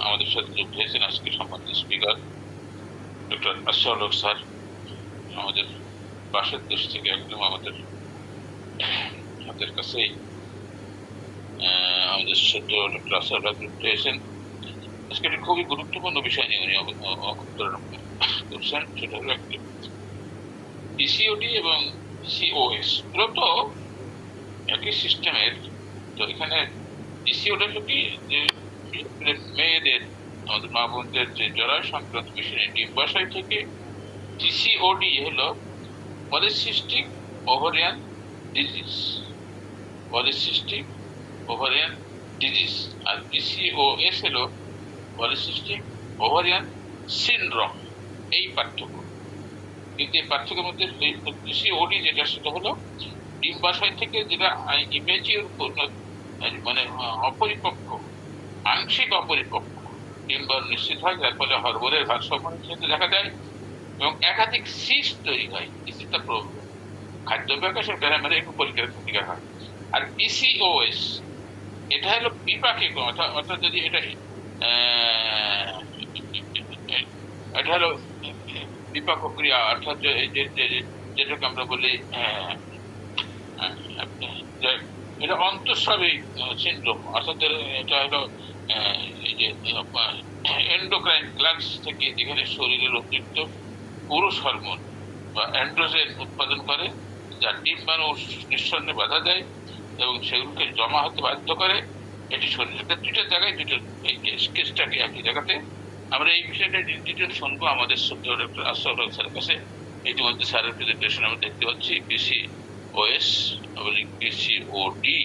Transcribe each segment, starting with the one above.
আমাদের সাথে যুক্ত হয়েছেন আজকে সম্মানিত স্পিকার ডক্টর আশরাফুল হক স্যার। আমাদের পাশের দেশ থেকে একদম আমাদের কাছেই আমাদের সাথে ডক্টর আশরাফুল হক যুক্ত হয়েছেন। আজকে একটি খুবই গুরুত্বপূর্ণ বিষয় নিয়ে উনি অবতরণ করছেন, সেটা হলো একটি পিসিওডি এবং পিসিওএস। মূলত একই সিস্টেমের। তো এখানে পিসিওডি হলো কি, যে মেয়েদের, আমাদের মা বোনদের যে জরায়ু সংক্রান্ত বিষয় ডিম্বাশয় থেকে। পিসিওডি হলো polycystic ovarian disease, polycystic ovarian disease. আর পিসিওএস হলো পলিসিস্টিক ওভারিয়ান সিনড্রোম। এই পার্থক্য, কিন্তু এই পার্থক্যের মধ্যে পিসিওডি যেটা, সেটা হলো ডিম্বাশয় থেকে যেটা ইমেজিওর মানে অপরিপক্ক, আংশিক অপরিপক্ক ডিম্বাণু নিশ্চিত হয়, যার ফলে হরমোনের ভারসাম্য দেখা দেয় এবং একাধিক সিস্ট তৈরি হয়। সিস্টটা খাদ্যাভ্যাসের প্যারামেরে একটু পরীক্ষার ক্ষতিকর হয়। আর পিসিওএস এটা হলো বিপাকে, অর্থাৎ যদি এটা হলো বিপাক ক্রিয়া, অর্থাৎ যেটাকে আমরা বলি এটা অন্তঃস্রাবী সিনড্রোম। অর্থাৎ এটা হলো এই যে এন্ডোক্রাইন গ্ল্যান্ডস থেকে যেখানে শরীরের অতিরিক্ত পুরুষ হরমোন বা অ্যান্ড্রোজেন উৎপাদন করে, যা ডিম্বাণু নিঃসরণে বাধা দেয় এবং সেগুলোকে জমা হতে বাধ্য করে। এটি শরীরের দুইটা জায়গায়, এই কেসটাকে একই জায়গাতে। আমরা এই বিষয়টা ডিটেল শুনবো আমাদের ডক্টর আশরাফুল হক স্যারের কাছে। ইতিমধ্যে স্যারের প্রেজেন্টেশন আমরা দেখতে পাচ্ছি পিসিওএস এবং পিসিওডি।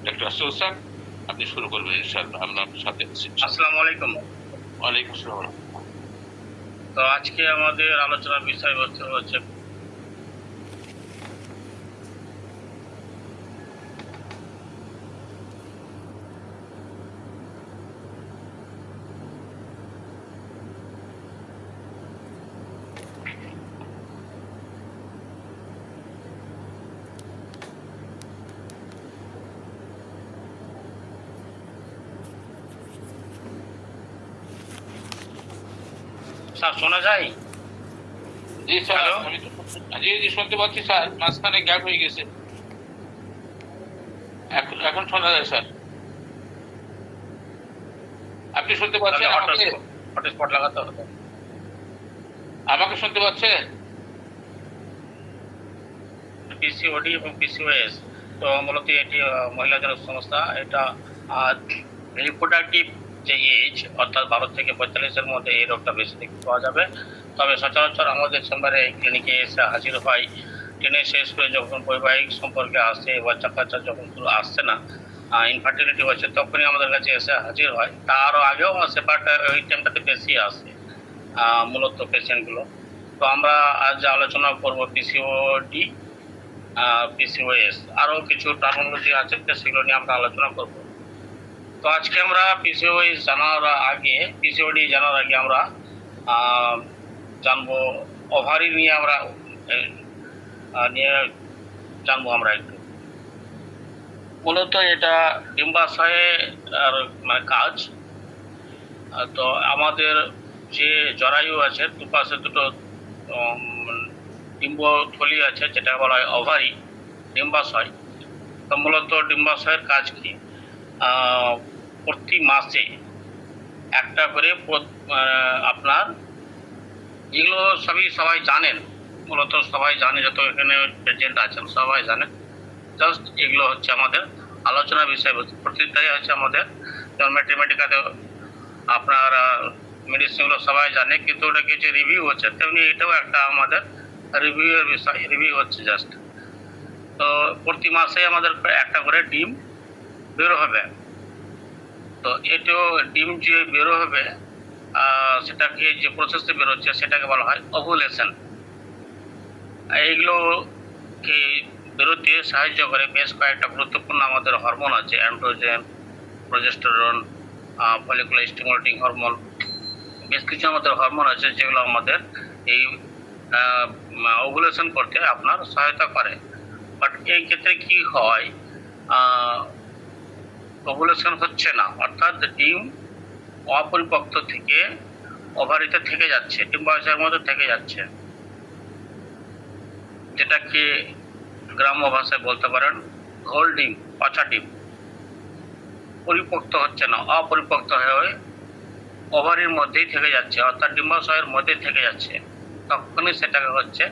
ডক্টর আশরাফুল স্যার, আপনি শুরু করবেন ইনশাআল্লাহ। আমরা সাথে আছি। আসসালামু আলাইকুম। ওয়ালাইকুম আসসালাম। তো আজকে আমাদের আলোচনার বিষয়বস্তু হচ্ছে স্যার, শোনা যায়? জি স্যার, আমি তো জি শুনতে পাচ্ছি স্যার, মাঝখানে গ্যাপ হয়ে গেছে। এখন শোনা যায় স্যার। আপনি শুনতে পাচ্ছেন আমাকে? হটস্পট লাগাতে হবে। আমাকে শুনতে পাচ্ছেন? পিসিওডি এবং পিসিওএস তো মূলত এটি মহিলাদের সংস্থা। এটা রিপ্রোডাক্টিভ যে এজ, অর্থাৎ 12 থেকে 45-এর মধ্যে এই রোগটা বেশি দেখতে পাওয়া যাবে। তবে সচরাচর আমাদের চেম্বারে ক্লিনিকে এসে হাজির হয় টেনে শেষ করে, যখন বৈবাহিক সম্পর্কে আসছে, বাচ্চা কাচ্চা যখন আসছে না, ইনফার্টিলিটি হচ্ছে, তখনই আমাদের কাছে এসে হাজির হয়। তারও আগেও আসে, বাট ওই টাইমটাতে বেশি আসে মূলত পেশেন্টগুলো। তো আমরা আজ আলোচনা করবো পিসিওডি, পিসিওএস, আরও কিছু টার্মিনোলজি আছে সেগুলো নিয়ে আমরা আলোচনা করব। তো আজকে আমরা পিসিওডি জানার আগে আমরা জানবো ওভারি নিয়ে। আমরা জানবো আমরা একটু। মূলত এটা ডিম্বাশয়ে মানে কাজ। তো আমাদের যে জরায়ু আছে, দুপাশে দুটো ডিম্বথলি আছে, যেটা বলা হয় ওভারি, ডিম্বাশয়। তো মূলত ডিম্বাশয়ের কাজ কি? প্রতি মাসে একটা করে আপনার, এগুলো সবাই জানেন, মূলত সবাই জানে, যত এখানে প্রেজেন্ট আছেন সবাই জানেন। জাস্ট এগুলো হচ্ছে আমাদের আলোচনা বিষয়বস্তু। প্রতিটাই হচ্ছে আমাদের, যেমন ম্যাথমেটিক্যাতে আপনার মেডিসিনগুলো সবাই জানে, কিন্তু ওটা কিছু রিভিউ হচ্ছে, তেমনি এটাও একটা আমাদের রিভিউয়ের বিষয়। রিভিউ হচ্ছে জাস্ট। তো প্রতি মাসে আমাদের একটা করে ডিম বেরো হবে। তো এটাও ডিম যে বেরো হবে, সেটাকে যে প্রসেসে বেরোচ্ছে সেটাকে বলা হয় ওভুলেশন। এইগুলোকে বেরোতে সাহায্য করে বেশ কয়েকটা গুরুত্বপূর্ণ আমাদের হরমোন আছে। Androgen, progesterone, follicular stimulating hormone, বেশ কিছু আমাদের হরমোন আছে যেগুলো আমাদের এই ওভুলেশন করতে আপনার সহায়তা করে। বাট এই ক্ষেত্রে কি হয়, ওভুলেশন হচ্ছে না, অর্থাৎ ডিম অপরিপক্ত থেকে ওভারিতে থেকে যাচ্ছে, ডিম্বাশয়ের মধ্যে থেকে যাচ্ছে, যেটাকে গ্রাম্য ভাষায় বলতে পারেন ঘোল ডিম, পচা ডিম। পরিপক্ত হচ্ছে না, অপরিপক্ত হয়ে ওভারির মধ্যেই থেকে যাচ্ছে, অর্থাৎ ডিম্বাশয়ের মধ্যে থেকে যাচ্ছে, তখনই সেটাকে হচ্ছে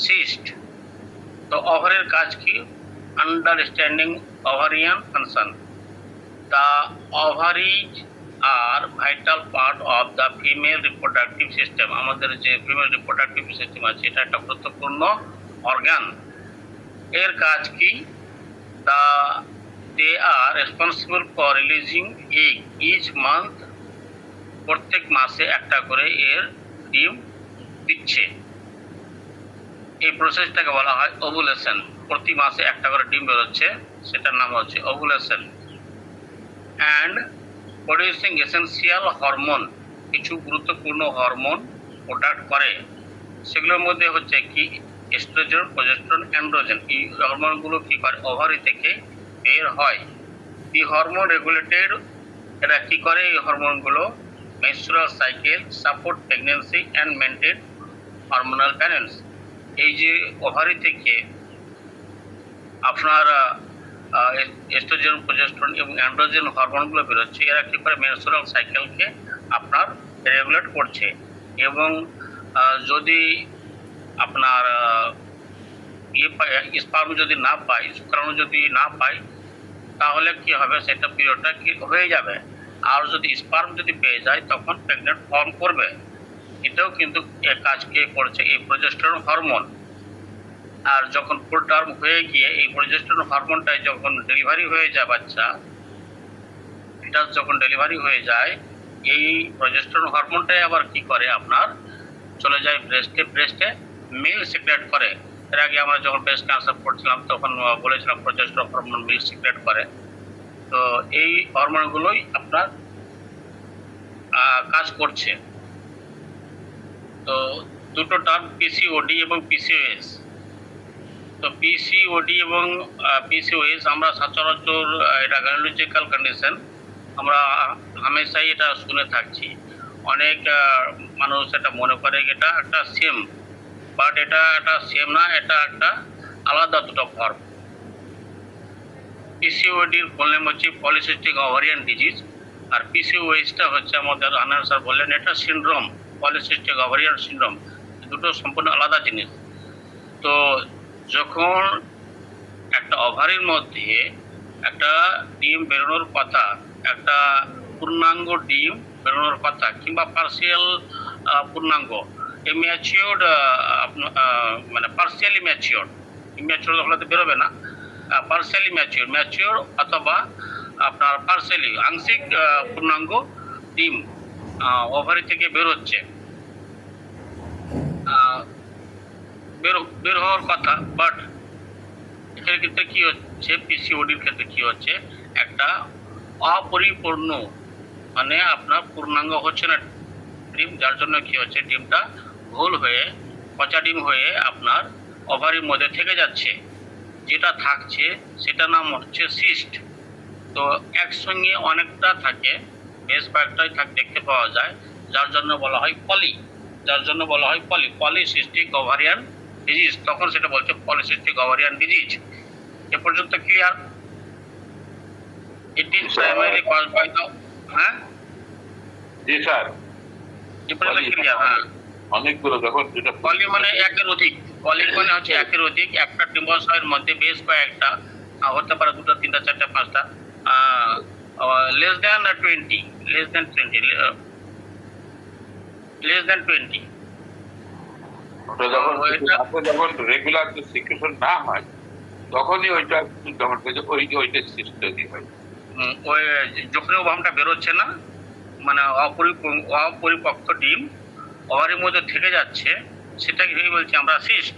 সিস্ট। তো ওভারির কাজ কি? Understanding ovarian function. The ovaries are vital part of the female reproductive system. আমাদের যে ফিমেল রিপ্রোডাক্টিভ সিস্টেম আছে, এটা একটা গুরুত্বপূর্ণ অর্গান। এর কাজ কি? They are responsible for releasing egg each month. প্রত্যেক মাসে একটা করে এর ডিম দিচ্ছে। এই প্রসেসটাকে বলা হয় ওভুলেশন। প্রতি মাসে একটা করে ডিম বেরোচ্ছে, সেটার নাম হচ্ছে ovulation. And producing essential hormone, কিছু গুরুত্বপূর্ণ হরমোন প্রোডাক্ট করে। সেগুলোর মধ্যে হচ্ছে কি? Oestrogen, progesterone, androgen. এই হরমোনগুলো কি করে? ওভারি থেকে বের হয়। এই হরমোন রেগুলেটেড, এরা কি করে? এই হরমোনগুলো menstrual cycle, support pregnancy and maintain hormonal balance. এই যে ওভারি থেকে আপনার এস্ট্রোজেন, প্রজেস্টেরন এবং অ্যান্ড্রোজেন হরমোনগুলো বেরোচ্ছে, এরা কি করে? মেনস্ট্রুয়াল সাইকেলকে আপনার রেগুলেট করছে। এবং যদি আপনার স্পার্ম যদি না পায়, শুক্রাণু যদি না পায়, তাহলে কি হবে? সেটা পিরিয়ডটা কি হয়ে যাবে। আর যদি স্পার্ম যদি পেয়ে যায়, তখন প্রেগনেন্ট ফর্ম করবে। এটাও কিন্তু কাজ কে করছে? এই প্রজেস্টেরন হরমোন। আর যখন ফুল টার্ম হয়ে গিয়ে এই প্রজেস্টেরন হরমোনটাই যখন ডেলিভারি হয়ে যায়, বাচ্চা এটা যখন ডেলিভারি হয়ে যায়, এই প্রজেস্টেরন হরমোনটাই আবার কি করে? আপনার চলে যায় ব্রেস্টে মিল্ক সিক্রেট করে। এর আগে আমরা যখন ব্রেস্ট ক্যান্সার পড়ছিলাম, তখন বলেছিলাম প্রজেস্টেরন হরমোন মিল্ক সিক্রেট করে। তো এই হরমোনগুলোই আপনার কাজ করছে। তো দুটো টার্ম, পিসিওডি এবং পিসিওএস। তো পিসিওডি এবং পিসিওএস আমরা সচরাচর, এটা গাইনোলজিক্যাল কন্ডিশন, আমরা হামেশাই এটা শুনে থাকছি। অনেক মানুষ এটা মনে করে এটা একটা সেম, বাট এটা একটা সেম না, এটা একটা আলাদা দুটো ফর্ম। পিসিওডির ফুল নেম হচ্ছে পলিসিস্টিক ওভারিয়ান ডিজিজ, আর পিসিওএসটা হচ্ছে আমাদের আনার স্যার বললেন এটা সিনড্রোম, পলিসিস্টিক ওভারিয়ান সিনড্রোম। দুটো সম্পূর্ণ আলাদা জিনিস। তো যখন একটা ওভারির মধ্যে একটা ডিম বেরোনোর কথা, একটা পূর্ণাঙ্গ ডিম বেরোনোর কথা, কিংবা পার্সিয়াল পূর্ণাঙ্গ, ম্যাচিওর্ড, মানে পার্সিয়ালি ম্যাচিওর্ড, ম্যাচিওর হলে তো বেরোবে না, পার্সিয়ালি ম্যাচিওর অথবা আপনার পার্সিয়ালি আংশিক পূর্ণাঙ্গ ডিম ওভারি থেকে বেরোচ্ছে, বের হওয়ার কথা। বাট এটার ক্ষেত্রে কি হচ্ছে? পিসিওডির ক্ষেত্রে কি হচ্ছে? একটা অপরিপূর্ণ, মানে আপনার পূর্ণাঙ্গ হচ্ছে না ডিম, যার জন্য কি হচ্ছে? ডিমটা ভুল হয়ে, পচা ডিম হয়ে আপনার ওভারির মধ্যে থেকে যাচ্ছে। যেটা থাকছে সেটা নাম হচ্ছে সিস্ট। তো একসঙ্গে অনেকটা থাকে, বেশ কয়েকটাই দেখতে পাওয়া যায়, যার জন্য বলা হয় পলিসিস্টিক ওভারিয়ান ডিজিজ। তখন সেটা বলছে পলিসিস্টিক ওভারিয়ান ডিজিজ। এ পর্যন্ত clear? It is primarily caused by the, হ্যাঁ জি স্যার, এ পর্যন্ত ক্লিয়ার? হ্যাঁ, অনেকগুলো যখন যেটা পলি মানে একের অধিক, পলি মানে হচ্ছে একের অধিক, একটা ডিম্বাশয়ের মধ্যে বেশ কয়েকটা, হতে পারে দুটো, তিনটা, চারটা, পাঁচটা, লেস দ্যান 20, ওটা যখন রেগুলার সিকুয়েশন না হয়, তখনই ওইটা যখন ওইটা সিস্ট তৈরি হয়। ওই যখন ওভামটা বেরোচ্ছে না, মানে অপরিপক্ত ডিম ওভারির মধ্যে থেকে যাচ্ছে, সেটাকে বলছি আমরা সিস্ট।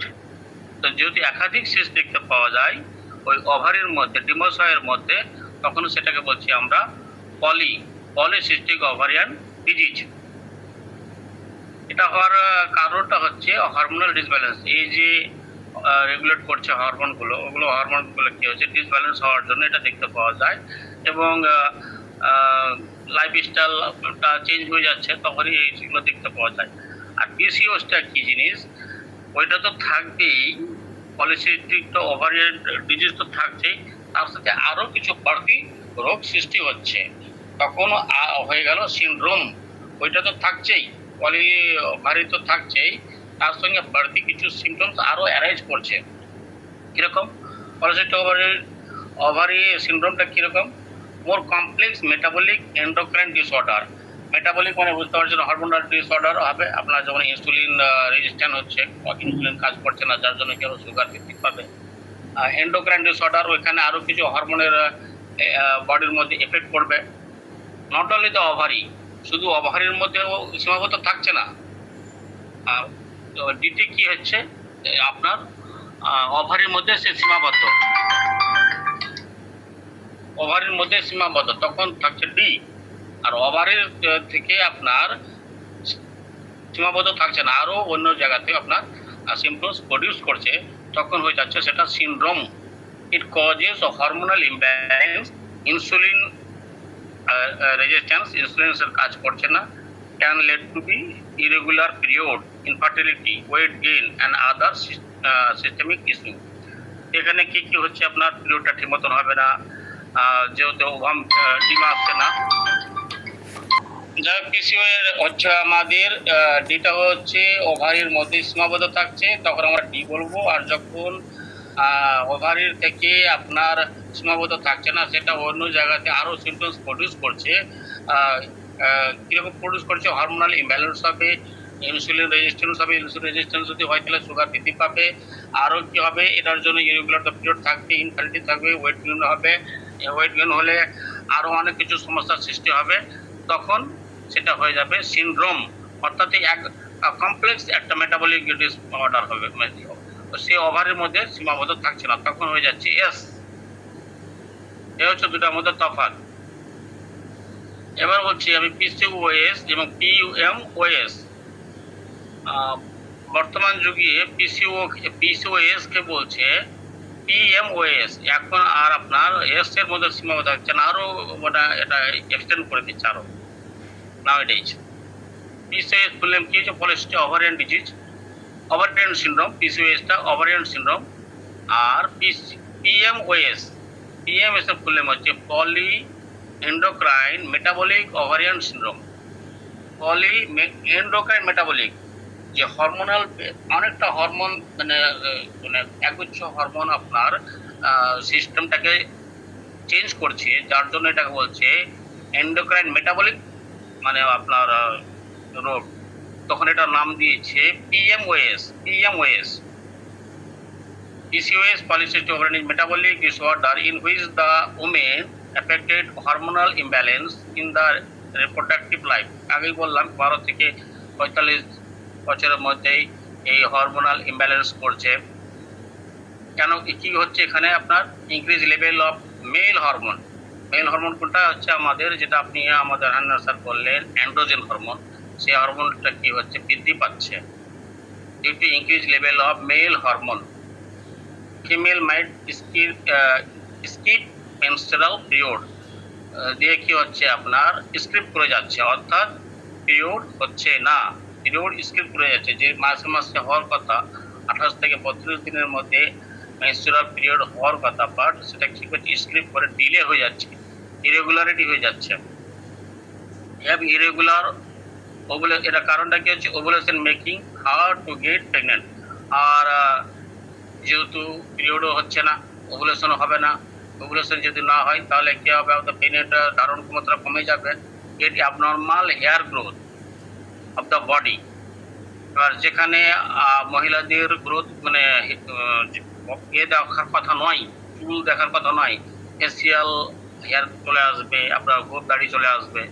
তো যদি একাধিক সিস্ট দেখতে পাওয়া যায় ওই ওভারির মধ্যে, ডিম্বাশয়ের মধ্যে, তখন সেটাকে বলছি আমরা পলিসিস্টিক ওভারিয়ান ডিজিজ। এটা হওয়ার কারণটা হচ্ছে হরমোনাল ডিসব্যালেন্স। এই যে রেগুলেট করছে হরমোনগুলো, হরমোনগুলো কি হচ্ছে? ডিসব্যালেন্স হওয়ার জন্য এটা দেখতে পাওয়া যায়। এবং লাইফস্টাইলটা চেঞ্জ হয়ে যাচ্ছে, তখনই এইগুলো দেখতে পাওয়া যায়। আর পিসিওসটা কি জিনিস, ওইটা তো থাকবেই, পলিসিস্টিক ওভারিয়ান ডিজিজ তো থাকছেই, তার সাথে আরও কিছু বাড়তি রোগ সৃষ্টি হচ্ছে, তখন হয়ে গেল সিনড্রোম। ওইটা তো থাকছেই, পলি ওভারি তো থাকছেই, তার সঙ্গে বাড়তি কিছু সিমটমস আরও অ্যারাইজ করছে। কীরকম? পলিসিস্টিক ওভারি সিনড্রোমটা কীরকম? মোর complex metabolic endocrine disorder. Metabolic মানে বুঝতে পারছেন, হরমোনাল ডিসঅর্ডার হবে আপনার, যখন ইনসুলিন রেজিস্ট্যান্ট হচ্ছে, ইনসুলিন কাজ করছে না, যার জন্য কেউ সুগার বৃদ্ধি পাবে। এন্ডোক্রাইন ডিসঅর্ডার, ওইখানে আরও কিছু হরমোনের বডির মধ্যে এফেক্ট করবে। নট অনলি দ্য ওভারি, শুধু ওভারির মধ্যেও সীমাবদ্ধ থাকছে না। ডিটি কি হচ্ছে আপনার ওভারির মধ্যে সে সীমাবদ্ধ, ওভারির মধ্যে সীমাবদ্ধ, তখন থাকছে ডি। আর ওভারির থেকে আপনার সীমাবদ্ধ থাকছে না, আরও অন্য জায়গা থেকে আপনার সিমটমস প্রডিউস করছে, তখন হয়ে যাচ্ছে সেটা syndrome. It causes hormonal imbalance, insulin resistance, ইনসুলিনের কাজ করছে না, can lead to be irregular period, infertility, weight gain and other systemic issue. এখানে কি কি হচ্ছে, আপনার পিরিয়ডটা ঠিক মতন হবে না, যেহেতু ওভাম ডিম আসছে না। যাই পিসিও এর হচ্ছে আমাদের ডিটা হচ্ছে ওভারির মধ্যে সীমাবদ্ধ থাকছে, তখন আমরা ডি বলবো। আর যখন ওভারির থেকে আপনার সীমাবদ্ধ থাকছে না, সেটা অন্য জায়গাতে আরও সিমটমস প্রডিউস করছে। কীরকম প্রডিউস করছে? হরমোনাল ইমব্যালেন্স হবে, ইনসুলিন রেজিস্ট্যান্স হবে। ইনসুলিন রেজিস্ট্যান্স যদি হয় তাহলে সুগার বৃদ্ধি পাবে। আরও কী হবে? এটার জন্য ইরেগুলার পিরিয়ড থাকবে, ইনফার্টিলিটি থাকবে, ওয়েট গেইন হবে। ওয়েট গেইন হলে আরও অনেক কিছু সমস্যার সৃষ্টি হবে, তখন সেটা হয়ে যাবে সিনড্রোম। অর্থাৎ এক কমপ্লেক্স একটা মেটাবলিক ডিসঅর্ডার হবে, সে ওভারের মধ্যে সীমাবদ্ধ থাকছে না, তখন হয়ে যাচ্ছে এস। এ হচ্ছে দুটার মধ্যে তফাৎ। এবার বলছি আমি পিসিওএস এবং পিইউএমওএস। বর্তমান যুগে পিসিওএস কে বলছে পিএমওএস। এখন আর আপনার এস এর মধ্যে সীমাবদ্ধ থাকছে না, আরও এটা এক্সটেন্ড করে দিচ্ছে আরও nowadays. PCOS full name কি হচ্ছে? Polycystic ovarian disease, ovarian syndrome. পিসিওএসটা ওভারিয়ান সিনড্রোম। আর পিএমওএস, পিএমএস এর ফুল নেম হচ্ছে poly endocrine metabolic ovarian syndrome. Poly endocrine metabolic, যে হরমোনাল অনেকটা হরমোন মানে একগুচ্ছ হরমোন আপনার সিস্টেমটাকে চেঞ্জ করছে, যার জন্য এটাকে বলছে এন্ডোক্রাইন মেটাবলিক মানে আপনার রোগ। তখন এটার নাম দিয়েছে PMOS. PCOS, polycystic ovarian metabolic disorder, in which the women affected hormonal imbalance in the reproductive life. আগেই বললাম 12 থেকে 45 বছরের মধ্যেই এই হরমোনাল ইমব্যালেন্স করছে। কেন কি হচ্ছে এখানে? আপনার increase level of male hormone. Mail hormone কোনটা হচ্ছে আমাদের, যেটা আপনি আমাদের আনসার করলেন অ্যান্ড্রোজেন হরমোন, সেই হরমোনটা কি হচ্ছে? বৃদ্ধি পাচ্ছে due to increase level of male hormone. Female might skip menstrual period দিয়ে কি হচ্ছে আপনার স্কিপ করে যাচ্ছে, অর্থাৎ পিরিয়ড হচ্ছে না, পিরিয়ড স্কিপ করে যাচ্ছে। যে মাসে মাসে হওয়ার কথা 28 থেকে 32 দিনের মধ্যে মেনস্ট্রুয়াল পিরিয়ড হওয়ার কথা, বাট সেটা কি করছে? স্কিপ করে ডিলে হয়ে যাচ্ছে, ইরেগুলারিটি হয়ে যাচ্ছে। ইরেগুলার এটা কারণটা কি হচ্ছে? Ovulation making hard to get pregnant. আর যেহেতু পিরিয়ডও হচ্ছে না, ওভুলেশনও হবে না। ওভুলেশন যদি না হয় তাহলে কি হবে? আপনার পেনিয়াটা ধারণ ক্ষমতা কমে যাবে। Get abnormal hair growth of the body. এবার যেখানে মহিলাদের গ্রোথ মানে দেখার কথা নয়, চুল দেখার কথা নয়, ফেসিয়াল হেয়ার চলে আসবে, আপনার গোপ দাড়ি চলে আসবে।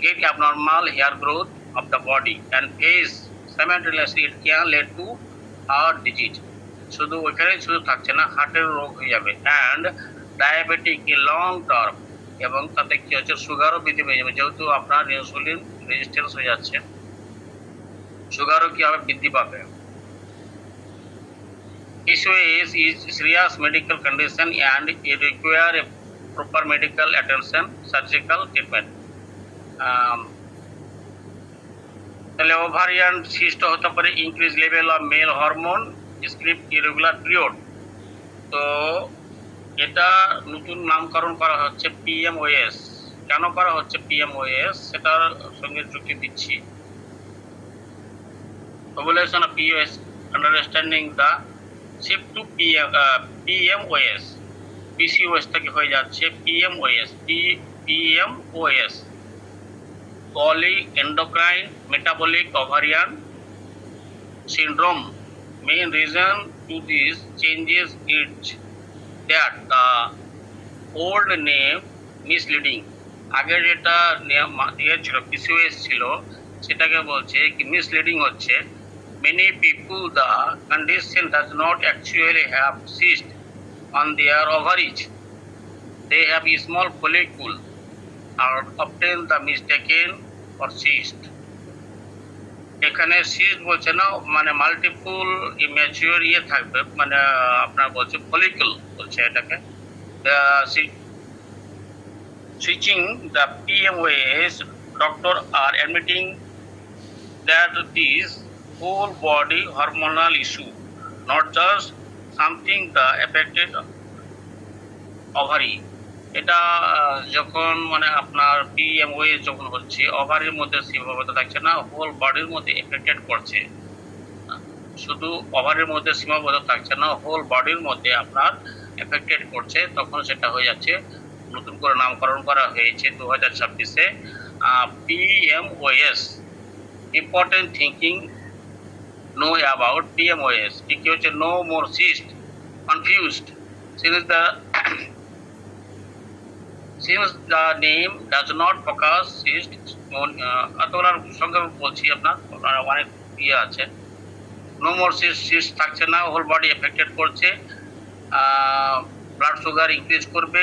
Get abnormal hair growth of the body and face simultaneously it can lead to heart disease. শুধু ওইখানে শুধু থাকছে না, হার্টের রোগ হয়ে যাবে। And diabetic in long term, এবং তাতে কি হচ্ছে? সুগারও বৃদ্ধি পেয়ে যাবে, যেহেতু আপনার ইনসুলিন রেজিস্ট্যান্স হয়ে যাচ্ছে, সুগারও কি হবে? বৃদ্ধি পাবে। PCOS is serious medical condition and it require a proper medical attention, surgical treatment. তাহলে ওভারিয়ান সিস্ট হতে পারে increase level of male hormone, slip irregular period. তো এটা নতুন নামকরণ করা হচ্ছে পিএমওএস। কেন করা হচ্ছে পিএমওএস সেটার সঙ্গে যুক্তি দিচ্ছি। Ovulation of POS, understanding the shift to PMOS, PCOS থেকে হয়ে যাচ্ছে PMOS, PMOS, polyendocrine metabolic ovarian syndrome. Main reason to these changes is that the old name misleading. আগে যেটা ইয়ে ছিল PCOS ছিল সেটাকে বলছে কি মিসলিডিং হচ্ছে। Many people the condition does not actually have cyst on their ovaries. They have a small follicle are often the mistaken for cyst. এখানে সিস্ট বলছে না, মানে মাল্টিপল ইম্যাচিওর ইয়ে থাকবে, মানে আপনার বলছে ফলিকল বলছে এটাকে। Switching the PMOS, doctor are admitting that this whole body hormonal issue, not just something the affected ovary. এটা যখন মানে আপনার পিএমওএস যখন হচ্ছে ওভারির মধ্যে সীমাবদ্ধ থাকছে না, হোল বডির মধ্যে এফেক্টেড করছে। শুধু ওভারির মধ্যে সীমাবদ্ধ থাকছে না, হোল বডির মধ্যে আপনার এফেক্টেড করছে, তখন সেটা হয়ে যাচ্ছে নতুন করে নামকরণ করা হয়েছে 2026-এ PMOS. Important thinking no about PMOS কি হচ্ছে, no more cyst confused since the name does not focus cyst অতগুলোর সঙ্গে বলছি আপনার অনেক ইয়ে আছে। নো মোর সিস্ট থাকছে না, হোল বডি এফেক্টেড করছে, ব্লাড সুগার ইনক্রিজ করবে,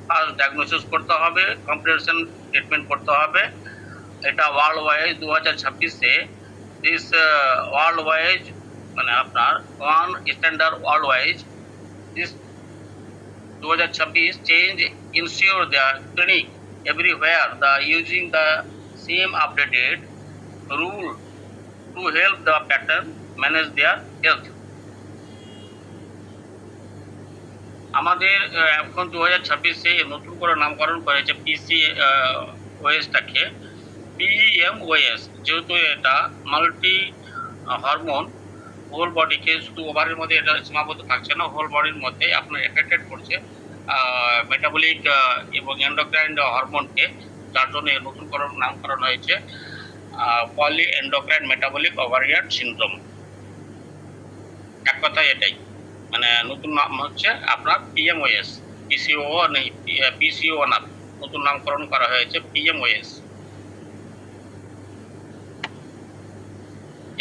ফার্স্ট ডায়াগনোসিস করতে হবে, কম্প্রিহেনশন ট্রিটমেন্ট করতে হবে। এটা ওয়ার্ল্ড ওয়াইজ 2026-এ দিস ওয়ার্ল্ড ওয়াইজ মানে আপনার one standard world wise this 2026 change ensure the clinic everywhere the using the same updated rule to help the pattern manage their health. আমাদের এখন 2026-এ নতুন করে নামকরণ করেছে পিসিওএসটাকে পিএমওএস, যেহেতু এটা মাল্টি হরমোন হোল বডিকে, শুধু ওভারের মধ্যে এটা সীমাবদ্ধ থাকছে না, হোল বডির মধ্যে আপনার এফেক্টেড করছে মেটাবলিক এবং এন্ডোক্রাইন হরমোনকে, যার জন্য নতুন করে নামকরণ হয়েছে পলি এন্ডোক্রাইন মেটাবলিক ওভারিয়ান সিনড্রোম। এক কথায় এটাই, মানে নতুন নাম হচ্ছে আপনার পিএমওএস, পিসিও নেই, পিসিও না, নতুন নামকরণ করা হয়েছে পিএমওএস।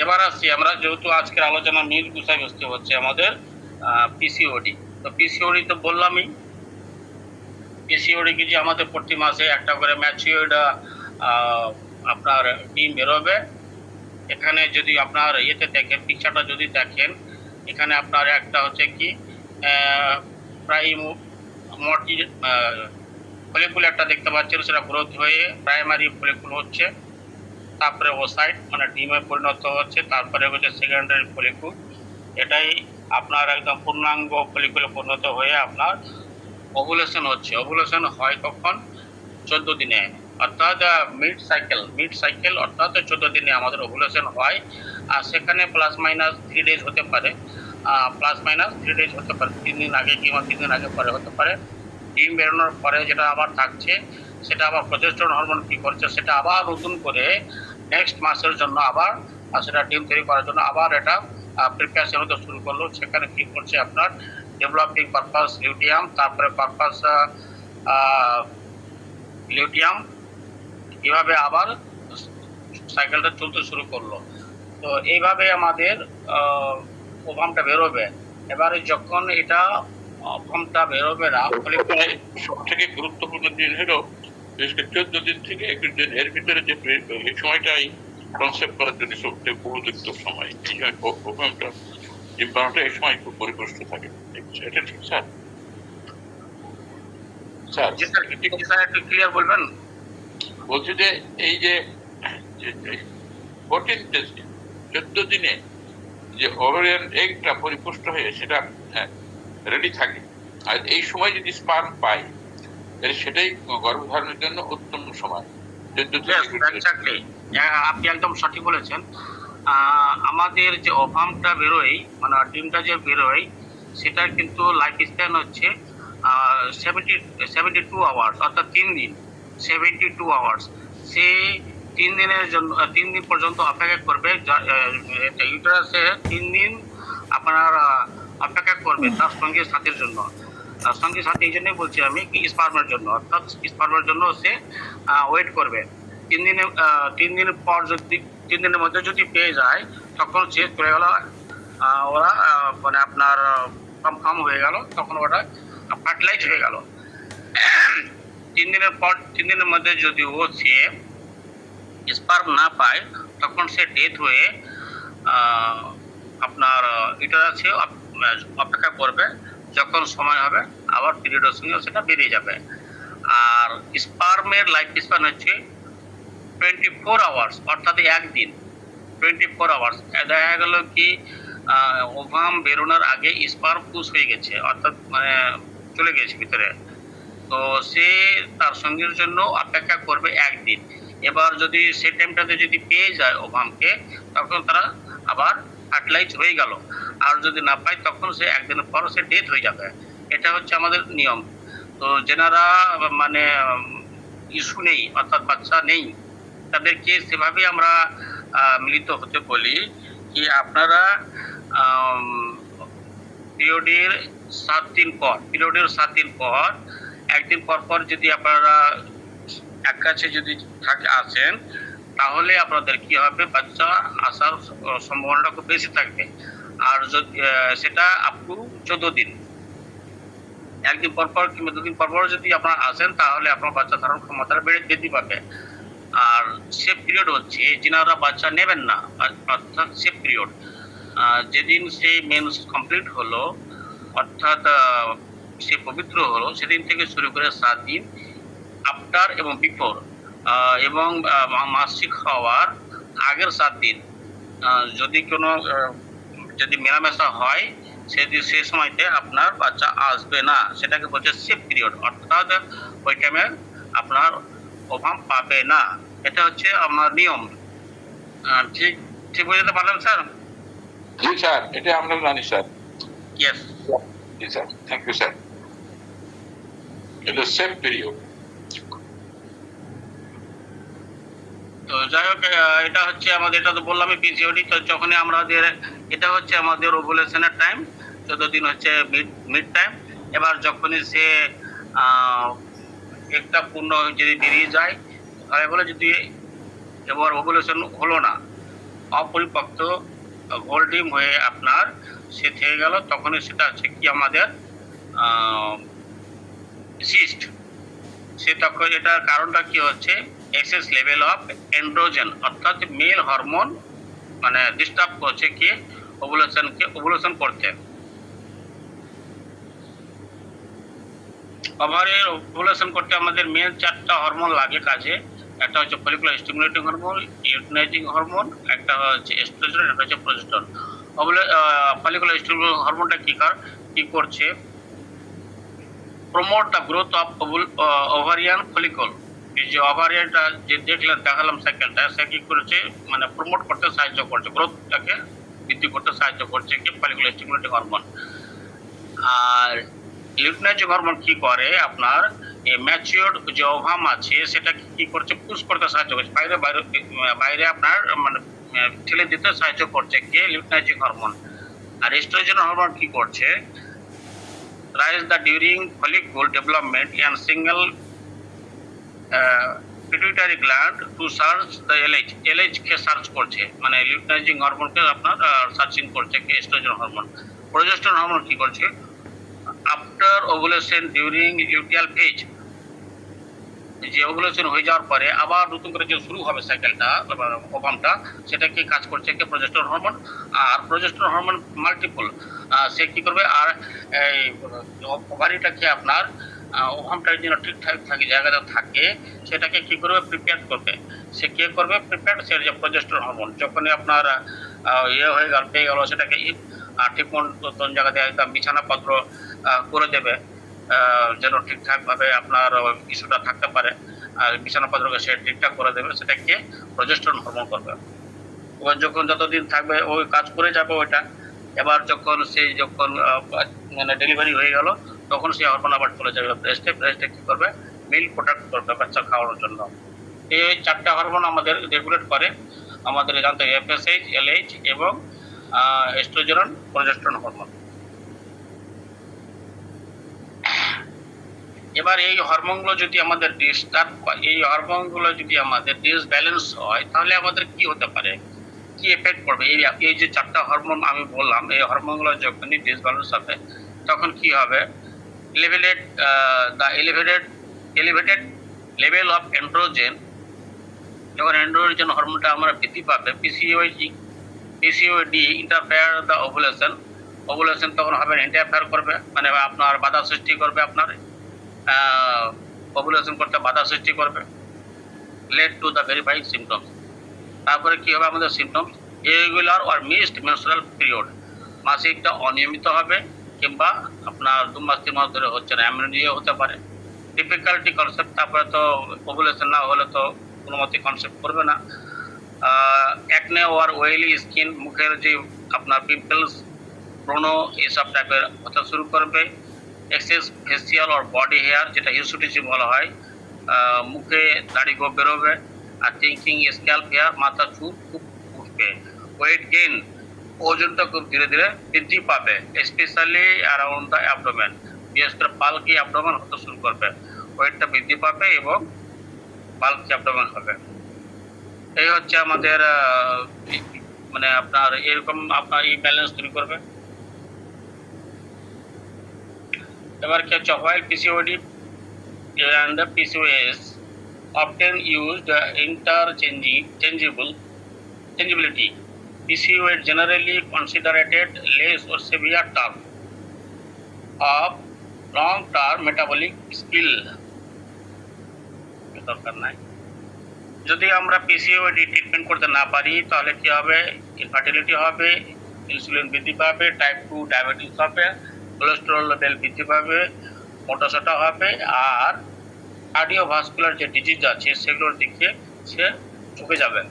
এবার আসছি আমরা, যেহেতু আজকের আলোচনা মূল বিষয়বস্তু হচ্ছে আমাদের পিসিওডি। তো পিসিওডি তো বললামই, পিসিওডি কি যে আমাদের প্রতি মাসে একটা করে ম্যাচিওর্ড আপনার ডিম বেরোবে। এখানে যদি আপনার ইয়েতে দেখেন, পিকচারটা যদি দেখেন, এখানে আপনার একটা হচ্ছে কি প্রাইমরি ফলিকুল একটা দেখতে পাচ্ছেন, সেটা গ্রোথ হয়ে প্রাইমারি ফলিকুল হচ্ছে, তারপরে ওসাইট মানে ডিমে পরিণত হচ্ছে, তারপরে হচ্ছে সেকেন্ডারি ফলিকুল। এটাই আপনার একদম পূর্ণাঙ্গ ফলিকুলে পরিণত হয়ে আপনার ওভুলেশন হচ্ছে। ওভুলেশন হয় কখন? 14 দিনে, অর্থাৎ মিড সাইকেল অর্থাৎ 14 দিনে আমাদের ওভুলেশন হয়। আর সেখানে প্লাস মাইনাস 3 ডেজ হতে পারে, 3 দিন আগে কিংবা 3 দিন আগে পরে হতে পারে। ডিম বেরোনোর পরে যেটা আবার থাকছে, সেটা আবার প্রজেস্টেরন হরমোন কী করছে, সেটা আবার নতুন করে নেক্সট মাসের জন্য আবার সেটা ডিম তৈরি করার জন্য আবার এটা প্রিপারেশন হতে শুরু করলো। সেখানে কী করছে আপনার ডেভেলপিং পারপাস লিউটিয়াম, তারপরে পারপাস লিউটিয়াম, এভাবে আবার সাইকেলটা চলতে শুরু করলো। তো এইভাবে আমাদের ওভামটা বেরোবে। এবারে যখন এটা ওভামটা বেরোবে না, সব থেকে গুরুত্বপূর্ণ জিনিস হলো 14 দিন থেকে 21 দিন, এর ভিতরে যে এই সময়টাই কনসেপ্ট করার জন্য সবচেয়ে উপযুক্ত সময়। এই ওভামটা ডিম্বাণুটা এই সময় খুব পরিপুষ্ট থাকে। এটা ঠিক স্যার? স্যার জি স্যার, জি স্যার, একটু ক্লিয়ার বলবেন। বলছি যে এই যে 14 দিনে যে ওভারিয়ান এগটা পরিপুষ্ট হয়ে সেটা রেডি থাকে, আর এই সময় যদি স্পার্ম পাই তাহলে সেটাই গর্ভধারণের জন্য উত্তম সময়। 14 Yes, দিনে exactly. আপনি একদম সঠিক বলেছেন। আমাদের যে ওভামটা বেরোয়, মানে ডিমটা যে বেরোয়, সেটার কিন্তু লাইফ স্প্যান হচ্ছে 72 আওয়ার্স, অর্থাৎ 3 দিন। 72 আওয়ার্স। সে 3 দিনের জন্য 3 দিন পর্যন্ত অপেক্ষা করবে। ইউটারাসে 3 দিন আপনার অপেক্ষা করবে তার সঙ্গে সাথীর জন্য। তার সঙ্গে সাথী এই জন্যই বলছি আমি, কি স্পার্মের জন্য, অর্থাৎ স্পার্মের জন্য সে ওয়েট করবে। 3 দিনের পর যদি 3 দিনের মধ্যে যদি পেয়ে যায়, তখন সে চলে গেল, ওরা মানে আপনার কনফার্ম হয়ে গেল, তখন ওটা ফার্টিলাইজ হয়ে গেল। 3 দিনের মধ্যে যদি ও সে স্পার্ম না পায়, তখন সে ডেথ হয়ে আপনার ইউটারাসে অপেক্ষা করবে। যখন সময় হবে আবার পিরিয়ডের সঙ্গে সেটা বেরিয়ে যাবে। আর স্পার্মের লাইফ স্প্যান হচ্ছে 24 আওয়ার্স, অর্থাৎ একদিন। 24 আওয়ার্স। দেখা গেল কি ওভাম বেরোনোর আগে স্পার্ম পুশ হয়ে গেছে, অর্থাৎ মানে চলে গেছে ভিতরে। তো সে তার সঙ্গীর জন্য অপেক্ষা করবে একদিন। এবার যদি সে টাইমটাতে যদি পেয়ে যায় ওভামকে, তখন তারা আবার ফার্টিলাইজ হয়ে গেল। আর যদি না পায়, তখন সে একদিনের পর সে ডেথ হয়ে যাবে। এটা হচ্ছে আমাদের নিয়ম। তো যেনারা মানে ইস্যু নেই, অর্থাৎ বাচ্চা নেই, তাদেরকে সেভাবে আমরা মিলিত হতে বলি কি আপনারা পিরিয়ডের 7 দিন পর একদিন পর পর যদি আপনারা এক কাছে যদি আসেন, তাহলে আপনাদের কি হবে, বাচ্চা আসার সম্ভাবনাটা খুব বেশি থাকবে। আর যদি সেটা আপ টু 14 দিন, একদিন পর পর কিংবা 2 দিন পর পর যদি আপনারা আসেন, তাহলে আপনার বাচ্চা ধারণ ক্ষমতাটা বৃদ্ধি পাবে। আর সেফ পিরিয়ড হচ্ছে যিনারা বাচ্চা নেবেন না, অর্থাৎ সেফ পিরিয়ড যেদিন সেই মেন্স কমপ্লিট হলো, অর্থাৎ সে পবিত্র হলো, সেদিন থেকে শুরু করে 7 দিন আফটার এবং বিফোর, এবং মাসিক হওয়ার আগের 7 দিন যদি কোনো যদি মেলামেশা হয়, সে সময়তে আপনার বাচ্চা আসবে না। সেটাকে বলছে সেফ পিরিয়ড, অর্থাৎ ওই টাইমে আপনার ওভাম পাবে না। এটা হচ্ছে আপনার নিয়ম। ঠিক ঠিক বুঝতে পারলেন স্যার? জি স্যার, এটা আমরা জানি স্যার। ইয়েস। জি স্যার, থ্যাংক ইউ স্যার। এটা সেফ পিরিয়ড। তো যাই হোক, এটা হচ্ছে আমাদের, এটা তো বললামই পিসিওডি। তো যখনই আমাদের এটা হচ্ছে আমাদের ওভুলেশনের টাইম, 14 দিন হচ্ছে মিড টাইম। এবার যখনই সে একটা পূর্ণ যদি বেরিয়ে যায়, তাহলে বলে যদি এবার ওভুলেশন হলো না, অপরিপক্ত গোল ডিম হয়ে আপনার সে থেকে গেল, তখনই সেটা হচ্ছে কি আমাদের সিস্ট। সে তখন এটার কারণটা কি হচ্ছে, এক্সেস লেভেল অফ এন্ড্রোজেন, অর্থাৎ মেল হরমোন মানে ডিস্টার্ব করছে কি ওভুলেশন করতে। ওভারের ওভুলেশন করতে আমাদের মেন 4টা হরমোন লাগে কাজে। একটা হচ্ছে follicular stimulating hormone, luteinising hormone, একটা হচ্ছে এস্ট্রোজেন, একটা হচ্ছে প্রজেস্টেরন। ফলিকুলার স্টিমুলেটিং হরমোনটা কি করছে, promote the growth of ovarian follicle. এই যে ওভারিয়ানটা যে দেখালাম সাইকেলটা, সে কি করেছে, মানে প্রমোট করতে সাহায্য করছে, গ্রোথটাকে বৃদ্ধি করতে সাহায্য করছে কি ফলিকুলার স্টিমুলেটিং হরমোন। আর লিউটিনাইজিং হরমোন কি করে, আপনার ম্যাচিওর্ড যে ওভাম আছে সেটা কি করছে, পুশ করতে সাহায্য করছে, বাইরে আপনার মানে ঠেলে দিতে সাহায্য করছে কি লিউটিনাইজিং হরমোন। আর এস্ট্রোজেন হরমোন কি করছে, rise the during follicle development and single pituitary gland to search the LH K search করছে, মানে লিউটিনাইজিং হরমোনকে আপনার সার্চিং করছে কি এস্ট্রোজেন হরমোন। প্রজেস্টেরন হরমোন কি করছে, after ovulation during luteal phase, যে ওভুলেশন হয়ে যাওয়ার পরে আবার নতুন করে যে শুরু হবে সাইকেলটা ওভামটা, সেটা কি কাজ করছে কি প্রজেস্টেরন হরমোন। আর প্রজেস্টেরন হরমোন মাল্টিপল, সে কি করবে, আর এই ওভারিটাকে আপনার ওভামটা যেন ঠিকঠাক থাকে, জায়গাতে থাকে, সেটাকে কি করবে, প্রিপেয়ার করবে। সে কে করবে প্রিপেয়ার, সে যে প্রজেস্টেরন হরমোন যখনই আপনার ইয়ে হয়ে গেল, পেয়ে গেল, সেটাকে ঠিক মতন জায়গাতে একদম বিছানাপত্র করে দেবে, যেন ঠিকঠাকভাবে আপনার ইস্যুটা থাকতে পারে, আর বিছানাপত্রকে সে ঠিকঠাক করে দেবে, সেটাকে প্রজেস্টেরন হরমোন করবে। এবার যখন যতদিন থাকবে ওই কাজ করে যাবে ওইটা। এবার যখন মানে ডেলিভারি হয়ে গেল, তখন সেই হরমোন আবার চলে যাবে ব্রেস্টে কি করবে, মিল্ক প্রোডাক্ট করবে বাচ্চা খাওয়ানোর জন্য। এই 4টা হরমোন আমাদের রেগুলেট করে আমাদের এখান থেকে এফএসএইচ, এলএইচ এবং এস্ট্রোজেরন, প্রজেস্টেরন হরমোন। এবার এই হরমোনগুলো যদি আমাদের এই হরমোনগুলো যদি আমাদের ডিসব্যালেন্স হয়, তাহলে আমাদের কি হতে পারে, কি এফেক্ট পড়বে। এই যে 4টা হরমোন আমি বললাম, এই হরমোনগুলো যখনই ডিসব্যালেন্স হবে, তখন কি হবে, এলিভেটেড লেভেল অফ এন্ড্রোজেন, যখন এন্ড্রোজেন হরমোনটা আমরা বৃদ্ধি পাবে, পিসিওডি ইন্টারফেয়ার দ্য ওভুলেশন তখন হবে, ইন্টারফেয়ার করবে, মানে আপনার বাধা সৃষ্টি করবে, আপনার ওভুলেশন করতে বাধা সৃষ্টি করবে, led to the verified symptoms. তারপরে কি হবে আমাদের symptoms, irregular or missed menstrual period, মাসিকটা অনিয়মিত হবে, কিংবা আপনার 2 মাস 3 মাস ধরে হচ্ছে না, অ্যামনিয়া হতে পারে, ডিফিকাল্টি কনসেপ্ট, তারপরে তো ওভুলেশন না হলে তো কোনো মতে কনসেপ্ট করবে না, অ্যাকনে ওর ওয়েলি স্কিন, মুখের যে আপনার পিম্পলস, ব্রণ, এইসব টাইপের হতে শুরু করবে, excess facial or body hair, যেটা হিউসুটিজম বলা হয়, মুখে দাড়ি গোপ বেরোবে, আর থিঙ্কিং স্ক্যাল্প হেয়ার, মাথা চুল খুব উঠবে, ওয়েট গেইন, ওজনটা খুব ধীরে ধীরে বৃদ্ধি পাবে, স্পেশালি অ্যারাউন্ড দ্য অ্যাবডোমেন, বিশেষ করে পালকি অ্যাবডোমেন হতে শুরু করবে, ওয়েটটা বৃদ্ধি পাবে এবং পালকি অ্যাবডোমেন হবে। এই হচ্ছে আমাদের মানে আপনার এরকম আপনার এই ব্যালেন্স তৈরি করবে। এবার কি হচ্ছে, while PCOD and the PCOS often used changeability. PCOS generally considered less or severe term of long-term metabolic skill. দরকার নাই। যদি আমরা পিসিওডি ট্রিটমেন্ট করতে না পারি, তাহলে কি হবে, ইনফার্টিলিটি হবে, ইনসুলিন বৃদ্ধি পাবে, টাইপ 2 ডায়াবেটিস হবে, কোলেস্টেরল লেভেল বৃদ্ধি পাবে, মোটাসোটা হবে, আর কার্ডিওভাস্কুলার যে ডিজিজ আছে সেগুলোর দিকে সে ঝুঁকে যাবে।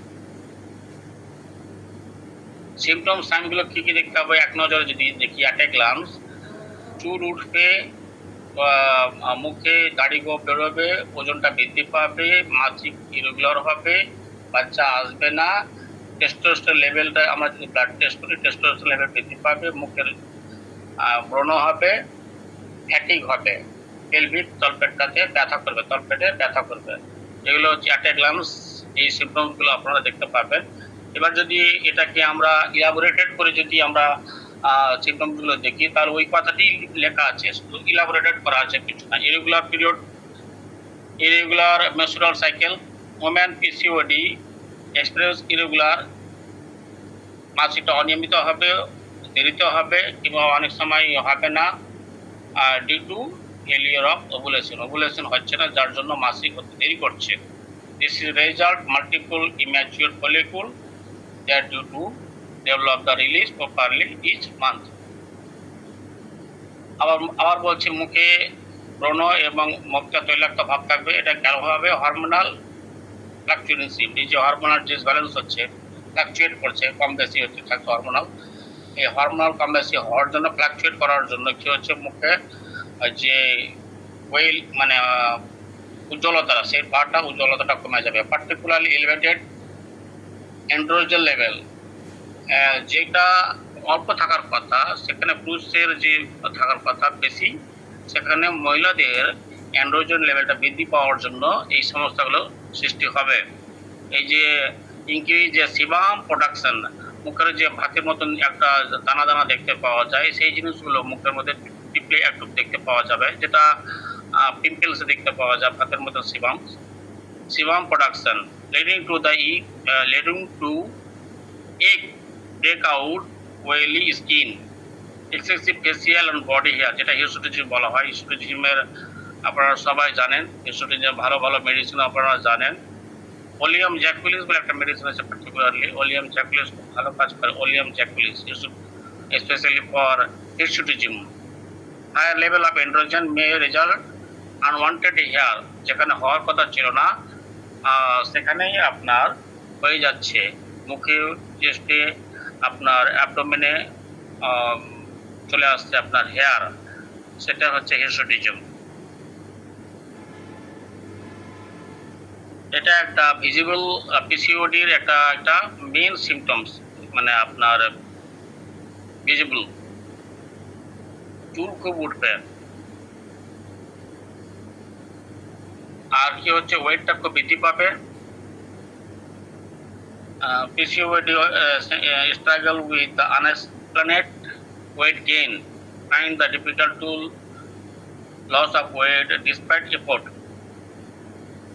সিমটম সাইনগুলো কি কি দেখতে হবে, এক নজরে যদি দেখি, অ্যাট এ গ্লান্স, চুল উঠবে, মুখে দাড়ি গোপ বেরোবে, ওজনটা বৃদ্ধি পাবে, মাসিক ইরেগুলার হবে, বাচ্চা আসবে না, টেস্টোস্টেরন লেভেলটা আমরা যদি ব্লাড টেস্ট করি, টেস্টোস্টেরন লেভেল বৃদ্ধি পাবে, মুখের ব্রণ হবে, ফ্যাটিক হবে, পেলভিক তলপেটটাতে ব্যথা করবে, তলপেটে ব্যথা করবে। এগুলো হচ্ছে অ্যাট এ গ্লান্স এই সিমটমসগুলো আপনারা দেখতে পাবেন। এবার যদি এটাকে আমরা ইলাবোরেটেড করে যদি আমরা সিমটমসগুলো দেখি, তাহলে ওই কথাটি লেখা আছে, শুধু ইলাবোরেটেড করা আছে, কিছু না। Irregular period, irregular menstrual cycle, women PCOD experience irregular, মাসিকটা অনিয়মিত হবে, দেরিতে হবে, কিংবা অনেক সময় হবে না, due to failure of ovulation হচ্ছে না, যার জন্য মাসিক হতে দেরি করছে। This is result multiple immature follicle that due to develop the release properly each month. আবার বলছি, মুখে ব্রণ এবং মুখটা তৈলাক্ত ভাব থাকবে, এটা কেন হবে, হরমোনাল ফ্লাকচুয়েন্সি, যে হরমোনাল ডিসব্যালেন্স হচ্ছে, ফ্লাকচুয়েট করছে, কম বেশি হচ্ছে থাকছে হরমোনাল। এই হরমোনাল কম বেশি হওয়ার জন্য, ফ্লাকচুয়েট করার জন্য কি হচ্ছে, মুখে যে ওয়েল মানে উজ্জ্বলতা, সেই পাটা উজ্জ্বলতাটা কমে যাবে, পার্টিকুলারলি এলিভেটেড এন্ড্রোজেন লেভেল, যেটা অল্প থাকার কথা, সেখানে পুরুষের যে থাকার কথা বেশি, সেখানে মহিলাদের অ্যান্ড্রোজেন লেভেলটা বৃদ্ধি পাওয়ার জন্য এই সমস্যাগুলো সৃষ্টি হবে। এই যে ইনক্রিজ যে সিবাম প্রোডাকশন, মুখের যে ভাতের মতন একটা দানা দানা দেখতে পাওয়া যায়, সেই জিনিসগুলো মুখের মধ্যে টিপলে একটু দেখতে পাওয়া যাবে, যেটা পিম্পলস দেখতে পাওয়া যায়, ভাতের মতন sebum production, leading to egg breakout, oily skin, excessive facial and body hair, যেটা হিউসুটিজম বলা হয়। হিউসুটিজমের আপনারা সবাই জানেন, হিস্টোডিজম ভালো ভালো মেডিসিন আপনারা জানেন। ওলিয়াম জ্যাকুলিস বলে একটা মেডিসিন আছে, পার্টিকুলারলি ওলিয়াম জ্যাকুলিস খুব ভালো কাজ করে। ওলিয়াম জ্যাকুলিস specially for hirsutism. Higher level of androgen may result unwanted hair, যেখানে হওয়ার কথা ছিল না সেখানেই আপনার হয়ে যাচ্ছে। মুখে, চেস্টে, আপনার অ্যাবডোমেনে চলে আসছে আপনার হেয়ার, সেটা হচ্ছে হিস্টোডিজম। এটা একটা ভিজিবল পিসিওডির একটা একটা মেইন সিমটমস, মানে আপনার ভিজিবল চুল খুব উঠবে। আর কি হচ্ছে, ওয়েটটা খুব বৃদ্ধি পাবে। PCOD struggle with the unexplained weight gain, find the difficult to loss of weight despite effort.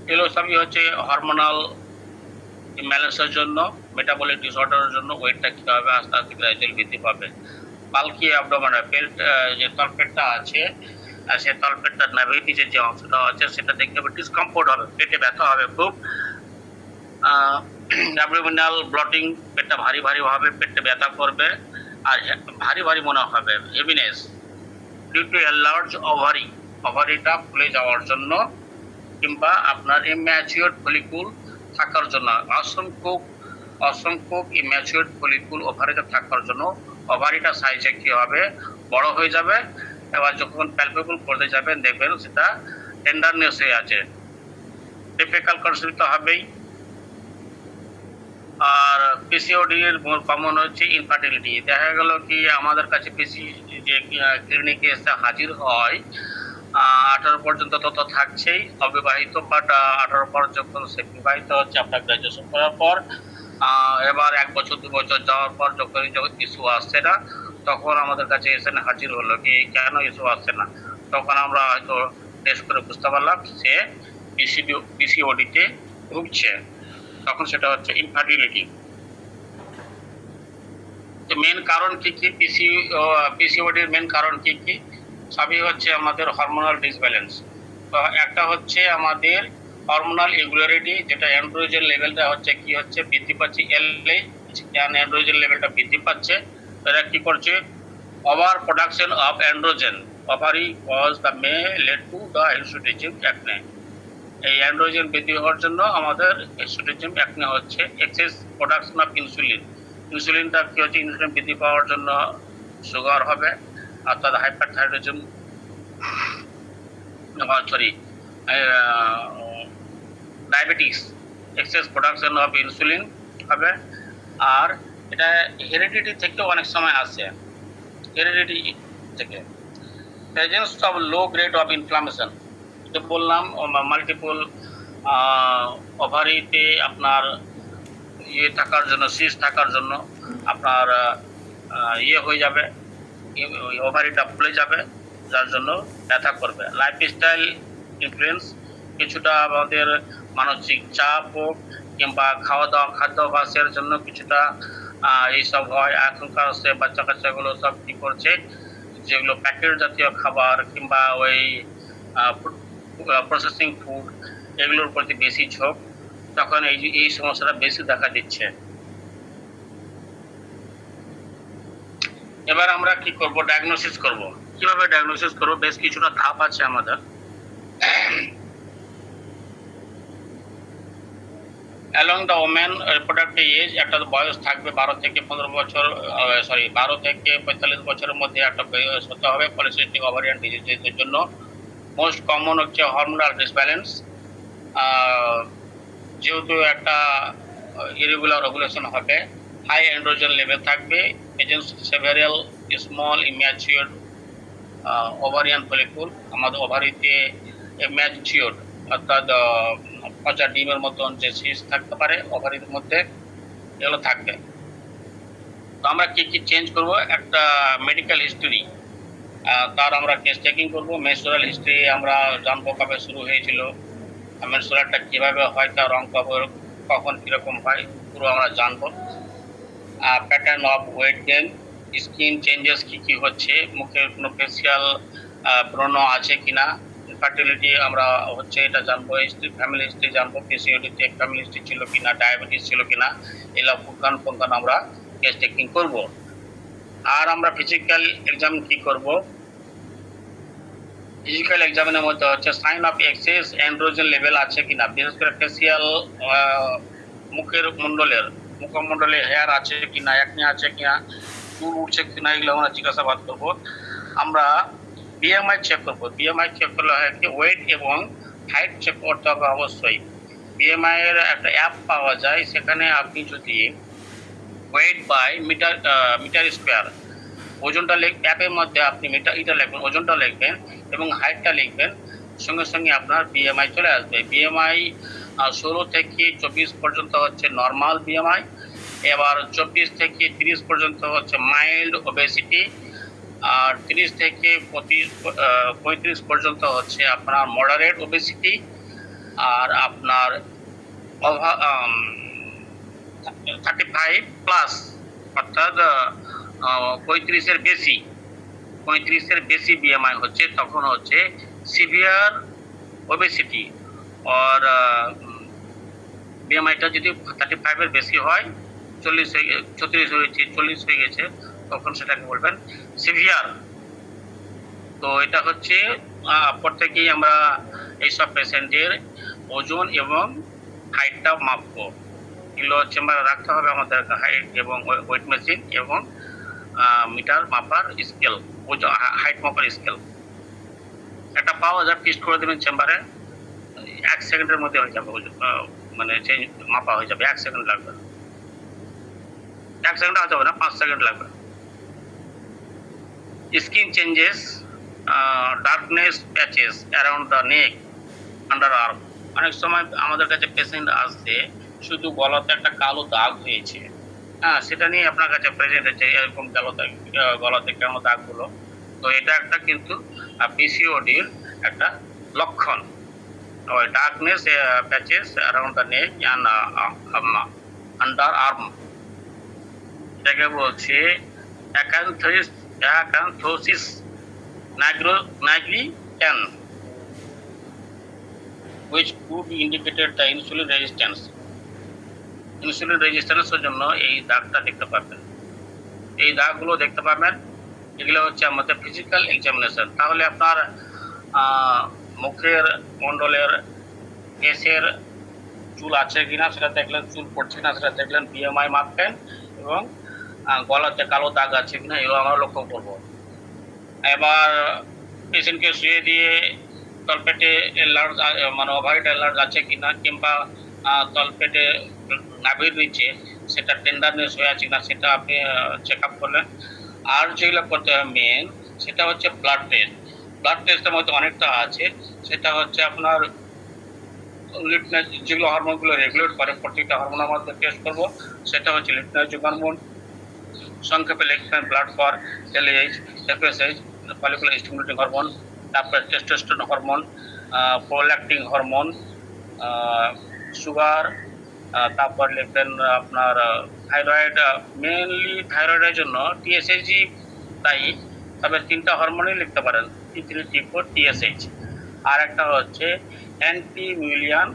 এগুলো সবই হচ্ছে হরমোনাল ইমব্যালেন্সের জন্য, মেটাবলিক ডিসঅর্ডারের জন্য ওয়েটটা কী হবে, আস্তে আস্তে গ্র্যাজুয়ালি বৃদ্ধি পাবে। বাল্কি অ্যাবডোমেন, পেট যে তলপেটটা আছে, সে তলপেটটার নাভির নিচের যে অংশটা আছে সেটা দেখতে হবে ডিসকমফোর্ট হবে, পেটে ব্যথা হবে খুব। অ্যাবডোমিনাল ব্লটিং, পেটটা ভারী ভারী হবে, পেটে ব্যথা করবে আর ভারী ভারী মনে হবে, heaviness due to a large ovary, ওভারিটা ফুলে যাওয়ার জন্য, কিংবা আপনার ইম্যাচিওর ফলিকুল থাকার জন্য। অসংখ্য ইম্যাচিওর ফলিকুল ওভারিতে থাকার জন্য ওভারিটা সাইজে কী হবে, বড় হয়ে যাবে। এবার যখন প্যালপেবল করতে যাবেন দেখবেন সেটা টেন্ডারনেস হয়ে আছে, ডিফিকাল্ট কনসেপ্ট হবেই। আর পিসিওডি এর মূল কমন হচ্ছে ইনফার্টিলিটি। দেখা গেল কি আমাদের কাছে পিসি যে ক্লিনিকে এসে হাজির হয় 18 পর্যন্ত তত থাকছেই অবিবাহিত, বাট 18 পর যখন সে বিবাহিত হচ্ছে আপনার গ্রাজুয়েশন করার পর, এবার 1 বছর 2 বছর যাওয়ার পর যখন ইস্যু আসছে না, তখন আমাদের কাছে এসে হাজির হলো কি কেন ইস্যু আসছে না। তখন আমরা হয়তো টেস্ট করে বুঝতে পারলাম সে পিসিওডিতে ভুগছে, তখন সেটা হচ্ছে ইনফার্টিলিটি। তো মেন কারণ কি কি পিসিওডির মেন কারণ কি কি? সবই হচ্ছে আমাদের হরমোনাল ডিসব্যালেন্স। তো একটা হচ্ছে আমাদের হরমোনাল ইরেগুলারিটি, যেটা অ্যান্ড্রোজেন লেভেলটা হচ্ছে কি হচ্ছে বৃদ্ধি পাচ্ছে, অ্যান্ড্রোজেন লেভেলটা বৃদ্ধি পাচ্ছে। এরা কি করছে, over production of androgen ovary cause the may lead to the hirsutism acne. এই অ্যান্ড্রোজেন বৃদ্ধি হওয়ার জন্য আমাদের হিস্টোডিজম অ্যাকনে হচ্ছে। এক্সেস প্রোডাকশন অফ ইনসুলিন, ইনসুলিনটা কি হচ্ছে, ইনসুলিন বৃদ্ধি পাওয়ার জন্য সুগার হবে, অর্থাৎ hyperthyroidism, sorry diabetes, excess production of insulin হবে। আর এটা হেরিডিটি থেকেও অনেক সময় আসে, হেরিডিটি থেকে। Presence of low grade of inflammation, তো বললাম মাল্টিপল ওভারিতে আপনার ইয়ে থাকার জন্য, সিস থাকার জন্য আপনার ইয়ে হয়ে যাবে, ওভারিটা ফুলে যাবে, যার জন্য ব্যথা করবে। লাইফস্টাইল ইনফ্লুয়েন্স, কিছুটা আমাদের মানসিক চাপ হোক কিংবা খাওয়া দাওয়া খাদ্যাভ্যাসের জন্য কিছুটা এইসব হয়। এখনকার সে বাচ্চা কাচ্চাগুলো সব কী করছে, যেগুলো প্যাকেট জাতীয় খাবার কিংবা ওই প্রসেসিং ফুড, এগুলোর প্রতি বেশি ঝোঁক, তখন এই সমস্যাটা বেশি দেখা দিচ্ছে। এবার আমরা কি করব, ডায়াগনোসিস করব। কিভাবে ডায়াগনোসিস করব, বেশ কিছুটা ধাপ আছে আমাদের। Along the women reproductive age, একটা বয়স থাকবে 12 থেকে 15 বছর, 12 থেকে 45 বছরের মধ্যে একটা বয়স হতে হবে পলিসিস্টিক ওভারিয়ান ডিজিজের জন্য। মোস্ট কমন হচ্ছে হরমোনাল ডিসব্যালেন্স, যেহেতু একটা ইরেগুলার ওভুলেশন হবে, হাই অ্যান্ড্রোজেন লেভেল থাকবে, presence several small immature ovarian follicle, আমাদের ওভারিতে ম্যাচিওর অর্থাৎ পচা ডিমের মতন যে সিস থাকতে পারে ওভারির মধ্যে, এগুলো থাকবে। তো আমরা কি কি চেঞ্জ করব, একটা মেডিকেল হিস্ট্রি, তার আমরা কেস চেকিং করব। মেনস্ট্রুয়াল হিস্ট্রি আমরা জানবো কবে শুরু হয়েছিল, মেনস্ট্রুয়ালটা কীভাবে হয়, তার রং কখন কীরকম হয়, পুরো আমরা জানবো। Pattern of weight gain, skin changes কী কী হচ্ছে, মুখের কোনো ফেসিয়াল ব্রণ আছে কিনা, ইনফার্টিলিটি আমরা হচ্ছে এটা জানবো, হিস্ট্রি, ফ্যামিলি হিস্ট্রি জানবো, পিসিওডিতে ফ্যামিলি হিস্ট্রি ছিল কিনা, ডায়াবেটিস ছিল কিনা, এগুলো পুঙ্খানুপুঙ্খান আমরা টেস্ট টেকিং করব। আর আমরা ফিজিক্যাল এক্সাম কি করব? ফিজিক্যাল এক্সামিনের মধ্যে হচ্ছে sign of excess androgen level আছে কিনা, বিশেষ করে ফেসিয়াল, মুখমণ্ডলে হেয়ার আছে কিনা, একনি আছে কিনা, চুল উঠছে কিনা, এগুলো আমরা জিজ্ঞাসাবাদ করবো। আমরা বিএমআই চেক করবো। বিএমআই চেক করলে হয় কি, ওয়েট এবং হাইট চেক করতে হবে অবশ্যই। বিএমআই এর একটা অ্যাপ পাওয়া যায়, সেখানে আপনি যদি ওয়েট বাই মিটার স্কোয়ার ওজনটা অ্যাপের মধ্যে আপনি এটা লিখবেন, ওজনটা লিখবেন এবং হাইটটা লিখবেন, সঙ্গে সঙ্গে আপনার বিএমআই চলে আসবে। বিএমআই 16 থেকে 24 পর্যন্ত হচ্ছে নর্মাল বিএমআই, এবার 24 থেকে 30 পর্যন্ত হচ্ছে মাইল্ড ওবেসিটি, আর 30 থেকে 35 পর্যন্ত হচ্ছে আপনার মডারেট ওবেসিটি, আর আপনার 35 প্লাস অর্থাৎ 35-এর বেশি বিএমআই হচ্ছে, তখন হচ্ছে সিভিয়ার ওবেসিটি। আর বিএমআইটা যদি 35-এর বেশি হয়, 40 হয়েছে, 40 হয়ে গেছে, তখন সেটাকে বলবেন সিভিয়ার। তো এটা হচ্ছে প্রত্যেকেই আমরা এইসব পেশেন্টের ওজন এবং হাইটটা মাপবো। এগুলো চেম্বারে রাখতে হবে আমাদের, হাইট এবং ওয়েট মেশিন এবং মিটার মাপার স্কেল, ওজন হাইট মাপার স্কেল একটা পাওয়া যায়, ফিক্সড করে দেবেন চেম্বারে, 1 সেকেন্ডের মধ্যে হয়ে যাবে, মানে চেঞ্জ মাপা হয়ে যাবে। 1 সেকেন্ড লাগবে, 1 সেকেন্ড হতে হবে না, 5 সেকেন্ড লাগবে। Skin changes, darkness patches around the neck, under arm. অনেক সময় আমাদের কাছে পেশেন্ট আসছে শুধু গলাতে একটা কালো দাগ হয়েছে, হ্যাঁ, সেটা নিয়ে আপনার কাছে প্রেজেন্ট হচ্ছে, এরকম গলাতে কেন দাগ হলো। তো এটা একটা কিন্তু পিসিওডির একটা লক্ষণ। ওই darkness patches around the neck and under arm, এটাকে বলছে acanthosis nigricans, which could be indicated the insulin resistance. Insulin রেজিস্ট্যান্সের জন্য এই দাগটা দেখতে পাবেন, এই দাগগুলো দেখতে পাবেন। এগুলো হচ্ছে আমাদের ফিজিক্যাল এক্সামিনেশন। তাহলে আপনার মুখের মণ্ডলের কেসের চুল আছে কিনা সেটা দেখলেন, চুল পড়ছে কিনা সেটা দেখলেন, বিএমআই মাপবেন এবং গলাতে কালো দাগ আছে কিনা এগুলো আমরা লক্ষ্য করবো। এবার পেশেন্টকে শুয়ে দিয়ে তলপেটে এলার্জ, মানে ওভারিট এলার্জ আছে কিনা, কিংবা তলপেটে নাভির নিচে সেটা টেন্ডারনেস হয়ে আছে কিনা সেটা আপনি চেক আপ করলেন। আর যেগুলো করতে হবে মেন, সেটা হচ্ছে ব্লাড টেস্ট। ব্লাড টেস্টের মধ্যে অনেকটা আছে, সেটা হচ্ছে আপনার লিপনাস, যেগুলো হরমোনগুলো রেগুলেট করে, প্রত্যেকটা হরমোনের মধ্যে টেস্ট করবো। সেটা হচ্ছে লিপনাস হরমোন, সংক্ষেপে লিখবেন blood for LH, FSH, follicular stimulating hormone, তারপরে testosterone hormone, prolactin hormone, sugar, তারপর লিখবেন আপনার থাইরয়েড। মেনলি থাইরয়েডের জন্য টিএসএইচই তাই, তবে 3টা হরমোনই লিখতে পারেন, T3, T4, TSH। আর একটা হচ্ছে অ্যান্টি মুলেরিয়ান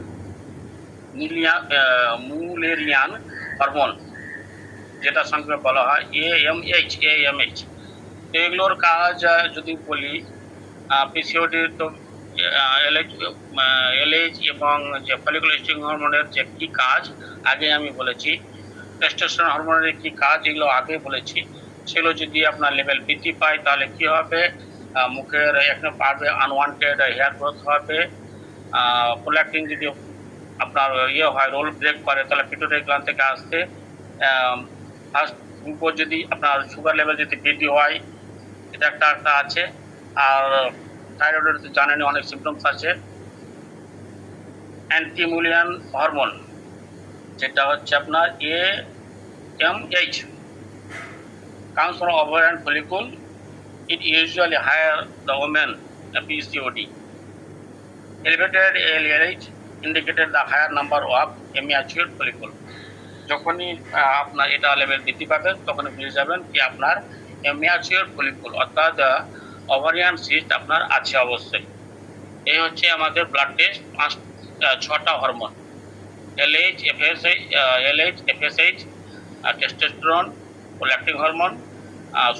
হরমোন, যেটা সংক্ষেপে বলা হয় AMH। এগুলোর কাজ যদি বলি, পিসিওডি তো এলএইচ এবং যে ফলিকুলার স্টিমুলেটিং হরমোনের যে কী কাজ আগে আমি বলেছি, টেস্টোস্টেরন হরমোনের কী কাজ এগুলো আগে বলেছি। সেগুলো যদি আপনার লেভেল বৃদ্ধি পায় তাহলে কী হবে, মুখের এখানে পারবে আনওয়ান্টেড হেয়ার গ্রোথ হবে। প্রোল্যাক্টিন যদি আপনার হয়, রোল ব্রেক করে, তাহলে পিটুইটারি গ্ল্যান্ড থেকে আসতে ফার্স্ট গ্লুকোজ যদি আপনার সুগার লেভেল যদি বৃদ্ধি হয়, এটা একটা আছে। আর থাইরয়েডের জানেনই অনেক সিমটমস আছে। অ্যান্টিমুলিয়ান হরমোন, যেটা হচ্ছে আপনার AMH, comes from ovarian follicle. It usually higher the women PCOD. Elevated LH indicated the higher number of immature follicle. যখনই আপনার এটা লেভেল বৃদ্ধি পাবেন তখন বুঝে যাবেন কি আপনার immature follicle অর্থাৎ ওভারিয়ান সিস্ট আপনার আছে অবশ্যই। এই হচ্ছে আমাদের ব্লাড টেস্ট 6টা hormone, LH, FSH, testosterone, prolactin hormone,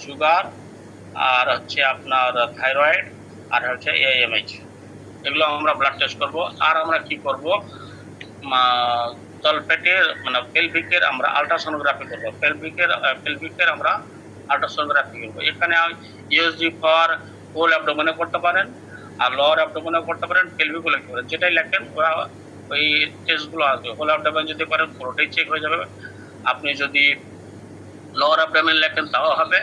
sugar, আর হচ্ছে আপনার থাইরয়েড, আর হচ্ছে এএমএইচ। এগুলো আমরা ব্লাড টেস্ট করব। আর আমরা কি করব, তলপেটের মানে পেলভিকের আমরা আলট্রাসোনোগ্রাফি করব। পেলভিকের আমরা আলট্রাসোনোগ্রাফি করব। এখানে ইউএসজি ফর হোল অ্যাবডোমেনে করতে পারেন, আর লোয়ার অ্যাবডোমেনে করতে পারেন, পেলভিকও লিখতে পারেন, যেটাই লেখেন ওরা ওই টেস্টগুলো আসবে। হোল অ্যাবডোমেন যদি করেন পুরোটাই চেক হয়ে যাবে। আপনি যদি লোয়ার অ্যাবডোমেন লেখেন তাও হবে,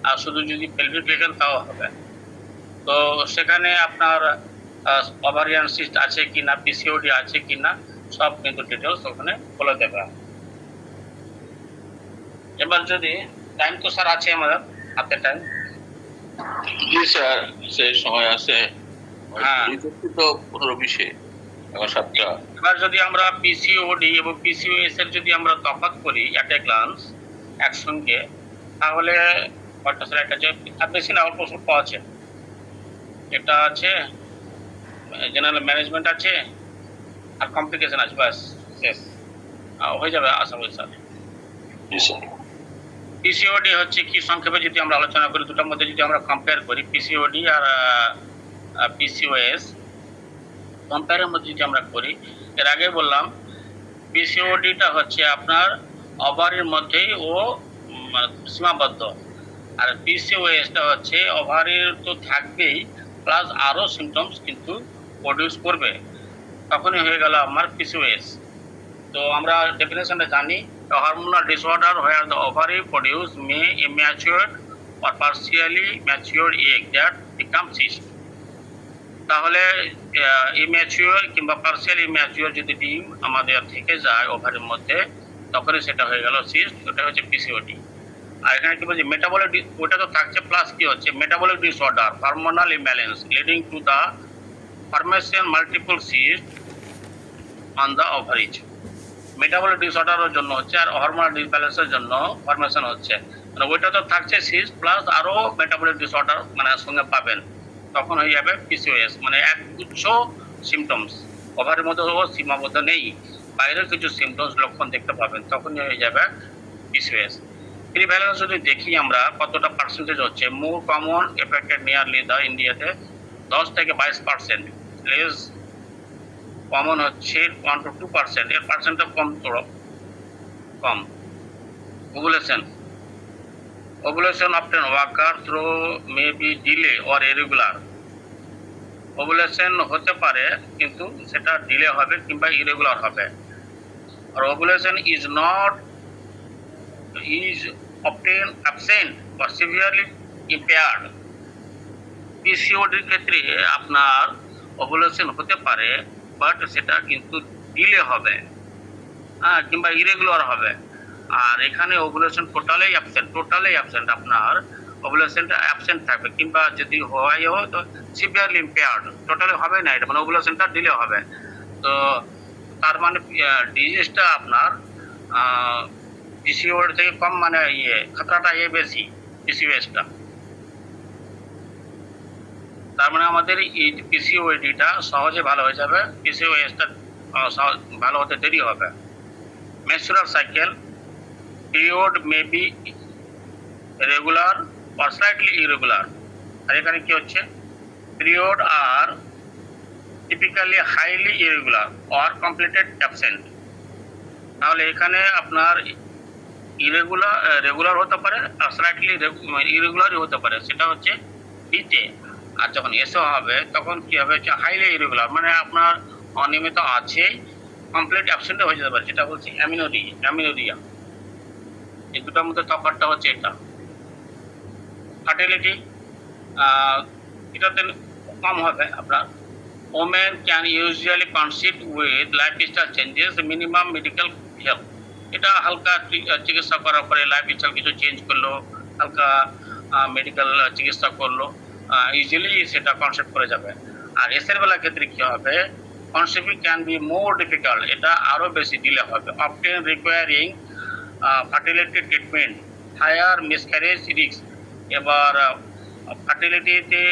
আর শুধু যদি পেলভিক লেখেন তাও হবে। তো সেখানে আপনার ওভারিয়ান সিস্ট আছে কিনা, পিসিওডি আছে কিনা, সব কিন্তু ডিটেলস ওখানে বলে দেবে। এবার যদি টাইম তো স্যার আছে আমাদের হাতে টাইম? জি স্যার, সেই সময় আছে। হ্যাঁ। তো 15-20 এখন 7টা। এবার যদি আমরা পিসিওডি এবং পিসিওএস এর যদি আমরা তফাৎ করি এট এ গ্লান্স একসঙ্গে, তাহলে কয়টা স্যার? একটা যে বেশি না, অল্প স্বল্প আছে। এটা আছে জেনারেল ম্যানেজমেন্ট আছে, আর কমপ্লিকেশন আছে, ব্যাস শেষ। হয়ে যাবে আশা করি স্যার। জি স্যার। পিসিওডি হচ্ছে কি, সংক্ষেপে যদি আমরা আলোচনা করি, দুটার মধ্যে যদি আমরা কম্পেয়ার করি পিসিওডি আর পিসিওএস, কম্পেয়ারের মধ্যে যদি আমরা করি, এর আগে বললাম পিসিওডিটা হচ্ছে আপনার ওভারির মধ্যেই ও সীমাবদ্ধ, আর পিসিওএসটা হচ্ছে ওভারির তো থাকবেই, প্লাস আরও সিমটমস কিন্তু প্রডিউস করবে, তখনই হয়ে গেল আমার পিসিওএস। তো আমরা ডেফিনেশনটা জানি, hormonal disorder where the ovary produce may immature or partially matured egg that become cyst। তাহলে ইম্যাচিওর কিংবা পার্সিয়াল ইম্যাচিওর যদি ডিম আমাদের থেকে যায় ওভারির মধ্যে, তখনই সেটা হয়ে গেল সিস্ট। ওটা হচ্ছে পিসিওডি। আর এখানে কি বলছি, মেটাবলিক, ওটা তো থাকছে, প্লাস কি হচ্ছে, metabolic disorder, hormonal imbalance leading to the formation multiple cyst on the ovaries. Metabolic ডিসঅর্ডারের জন্য হচ্ছে, আর হরমোনাল ডিসব্যালেন্সের জন্য ফরমেশন হচ্ছে, মানে ওইটা তো থাকছে সিস্ট, প্লাস আরও মেটাবলিক ডিসঅর্ডার মানে সঙ্গে পাবেন, তখন হয়ে যাবে পিসিওএস। মানে একগুচ্ছ সিমটমস, ওভারের মধ্যে ও সীমাবদ্ধ নেই, বাইরের কিছু সিমটমস লক্ষণ দেখতে পাবেন, তখনই হয়ে যাবে পিসিওএস। প্রিভ্যালেন্স যদি দেখি আমরা কতটা পার্সেন্টেজ হচ্ছে, more common affected nearly the ইন্ডিয়াতে 10 থেকে 22%, লেস কমন হচ্ছে 1 to 2%, এর পার্সেন্টটা কম। Ovulation often occur through may be delay or irregular। ওভুলেশন হতে পারে কিন্তু সেটা ডিলে হবে কিংবা ইরেগুলার হবে। আর ovulation is often absent or severely impaired। পিসিওডির ক্ষেত্রে আপনার ওভুলেশন হতে পারে, বাট সেটা কিন্তু ডিলে হবে, কিংবা ইরেগুলার হবে। আর এখানে ওভুলেশন টোটালি অ্যাবসেন্ট, আপনার ওভুলেশনটা অ্যাবসেন্ট থাকবে, কিংবা যদি হয়ও তো সিভিয়ারলি ইম্পেয়ার্ড, টোটালি হবে না, এটা মানে ওভুলেশনটা ডিলে হবে। তো তার মানে ডিজিজটা আপনার পিসিওডি থেকে কম, মানে খতরাটা বেশি পিসিওএসটা। তার মানে আমাদের এই পিসিওডিটা সহজে ভালো হয়ে যাবে, পিসিওএসটা ভালো হতে দেরি হবে। Menstrual cycle period may be regular or slightly irregular। আর এখানে কি হচ্ছে, period R typically highly irregular or completed absent। তাহলে এখানে আপনার রেগুলার হতে পারে আর স্লাইটলি ইরেগুলারই হতে পারে, সেটা হচ্ছে বিতে। আর যখন এসও হবে তখন কি হবে, হচ্ছে হাইলি ইরেগুলার, মানে আপনার অনিয়মিত আছে, কমপ্লিট অ্যাবসেন্টও হয়ে যেতে পারে, যেটা বলছি অ্যামিনোরিয়া। এই দুটার মধ্যে তফাৎটা হচ্ছে এটা। ফার্টিলিটি এটাতে কম হবে আপনার। Women can usually conceive with lifestyle changes, minimum medical help. এটা হালকা চিকিৎসা করার পরে লাইফস্টাইল কিছু চেঞ্জ করলো, হালকা মেডিকেল চিকিৎসা করলো, ইজিলি সেটা কনসেপ্ট করে যাবে। আর এসের বেলার ক্ষেত্রে কী হবে, conceiving can be more difficult, এটা আরও বেশি ডিলে হবে, often requiring fertility treatment, higher miscarriage risk. এবার ফার্টিলিটিতে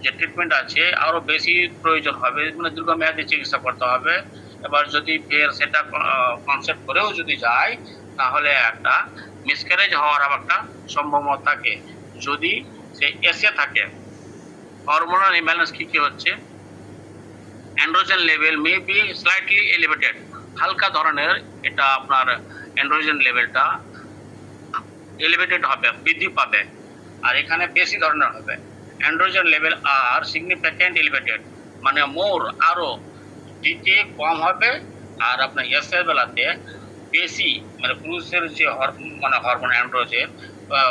যে ট্রিটমেন্ট আছে আরো বেশি প্রয়োজন হবে, মানে দীর্ঘমেয়াদী চিকিৎসা করতে হবে। এবার যদি ফের সেটা কনসেপ্ট করেও যদি যায়, তাহলে একটা মিসক্যারেজ হওয়ার একটা সম্ভাবনা থাকে। যদি সে এসে থাকে হরমোনাল ইমব্যালেন্স কি কি হচ্ছে, androgen level may be slightly elevated, হালকা ধরনের এটা আপনার অ্যান্ড্রোজেন লেভেলটা এলিভেটেড হবে, বৃদ্ধি পাবে। আর এখানে বেশি ধরনের হবে অ্যান্ড্রোজেন লেভেল আর সিগনিফিক্যান্ট এলিভেটেড, মানে মোর আরো ডিতে কম হবে। আর আপনার এস এর বেলাতে বেশি, মানে পুরুষের যে মানে হরমোন অ্যান্ড্রোজেন,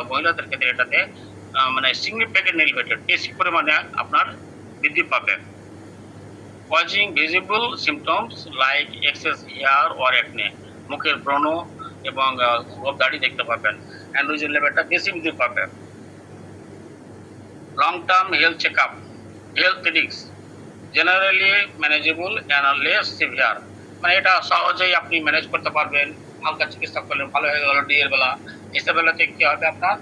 মহিলাদের ক্ষেত্রে এটাতে মানে সিগনিফিক্যান্ট এলিভেটেড, বেশি পরিমাণে আপনার বৃদ্ধি পাবে। Causing visible symptoms like excess hair or acne, মুখের ব্রণ এবং দাড়ি দেখতে পাবেন, অ্যান্ড্রোজেন লেভেলটা বেশি বৃদ্ধি পাবে। Long term health checkup, health risk generally manageable and less severe, মানে এটা সহজেই আপনি ম্যানেজ করতে পারবেন, হালকা চিকিৎসা করলেন ভালো হয়ে গেল। ডি এর বেলা এসব বেলাতে কি হবে, আপনার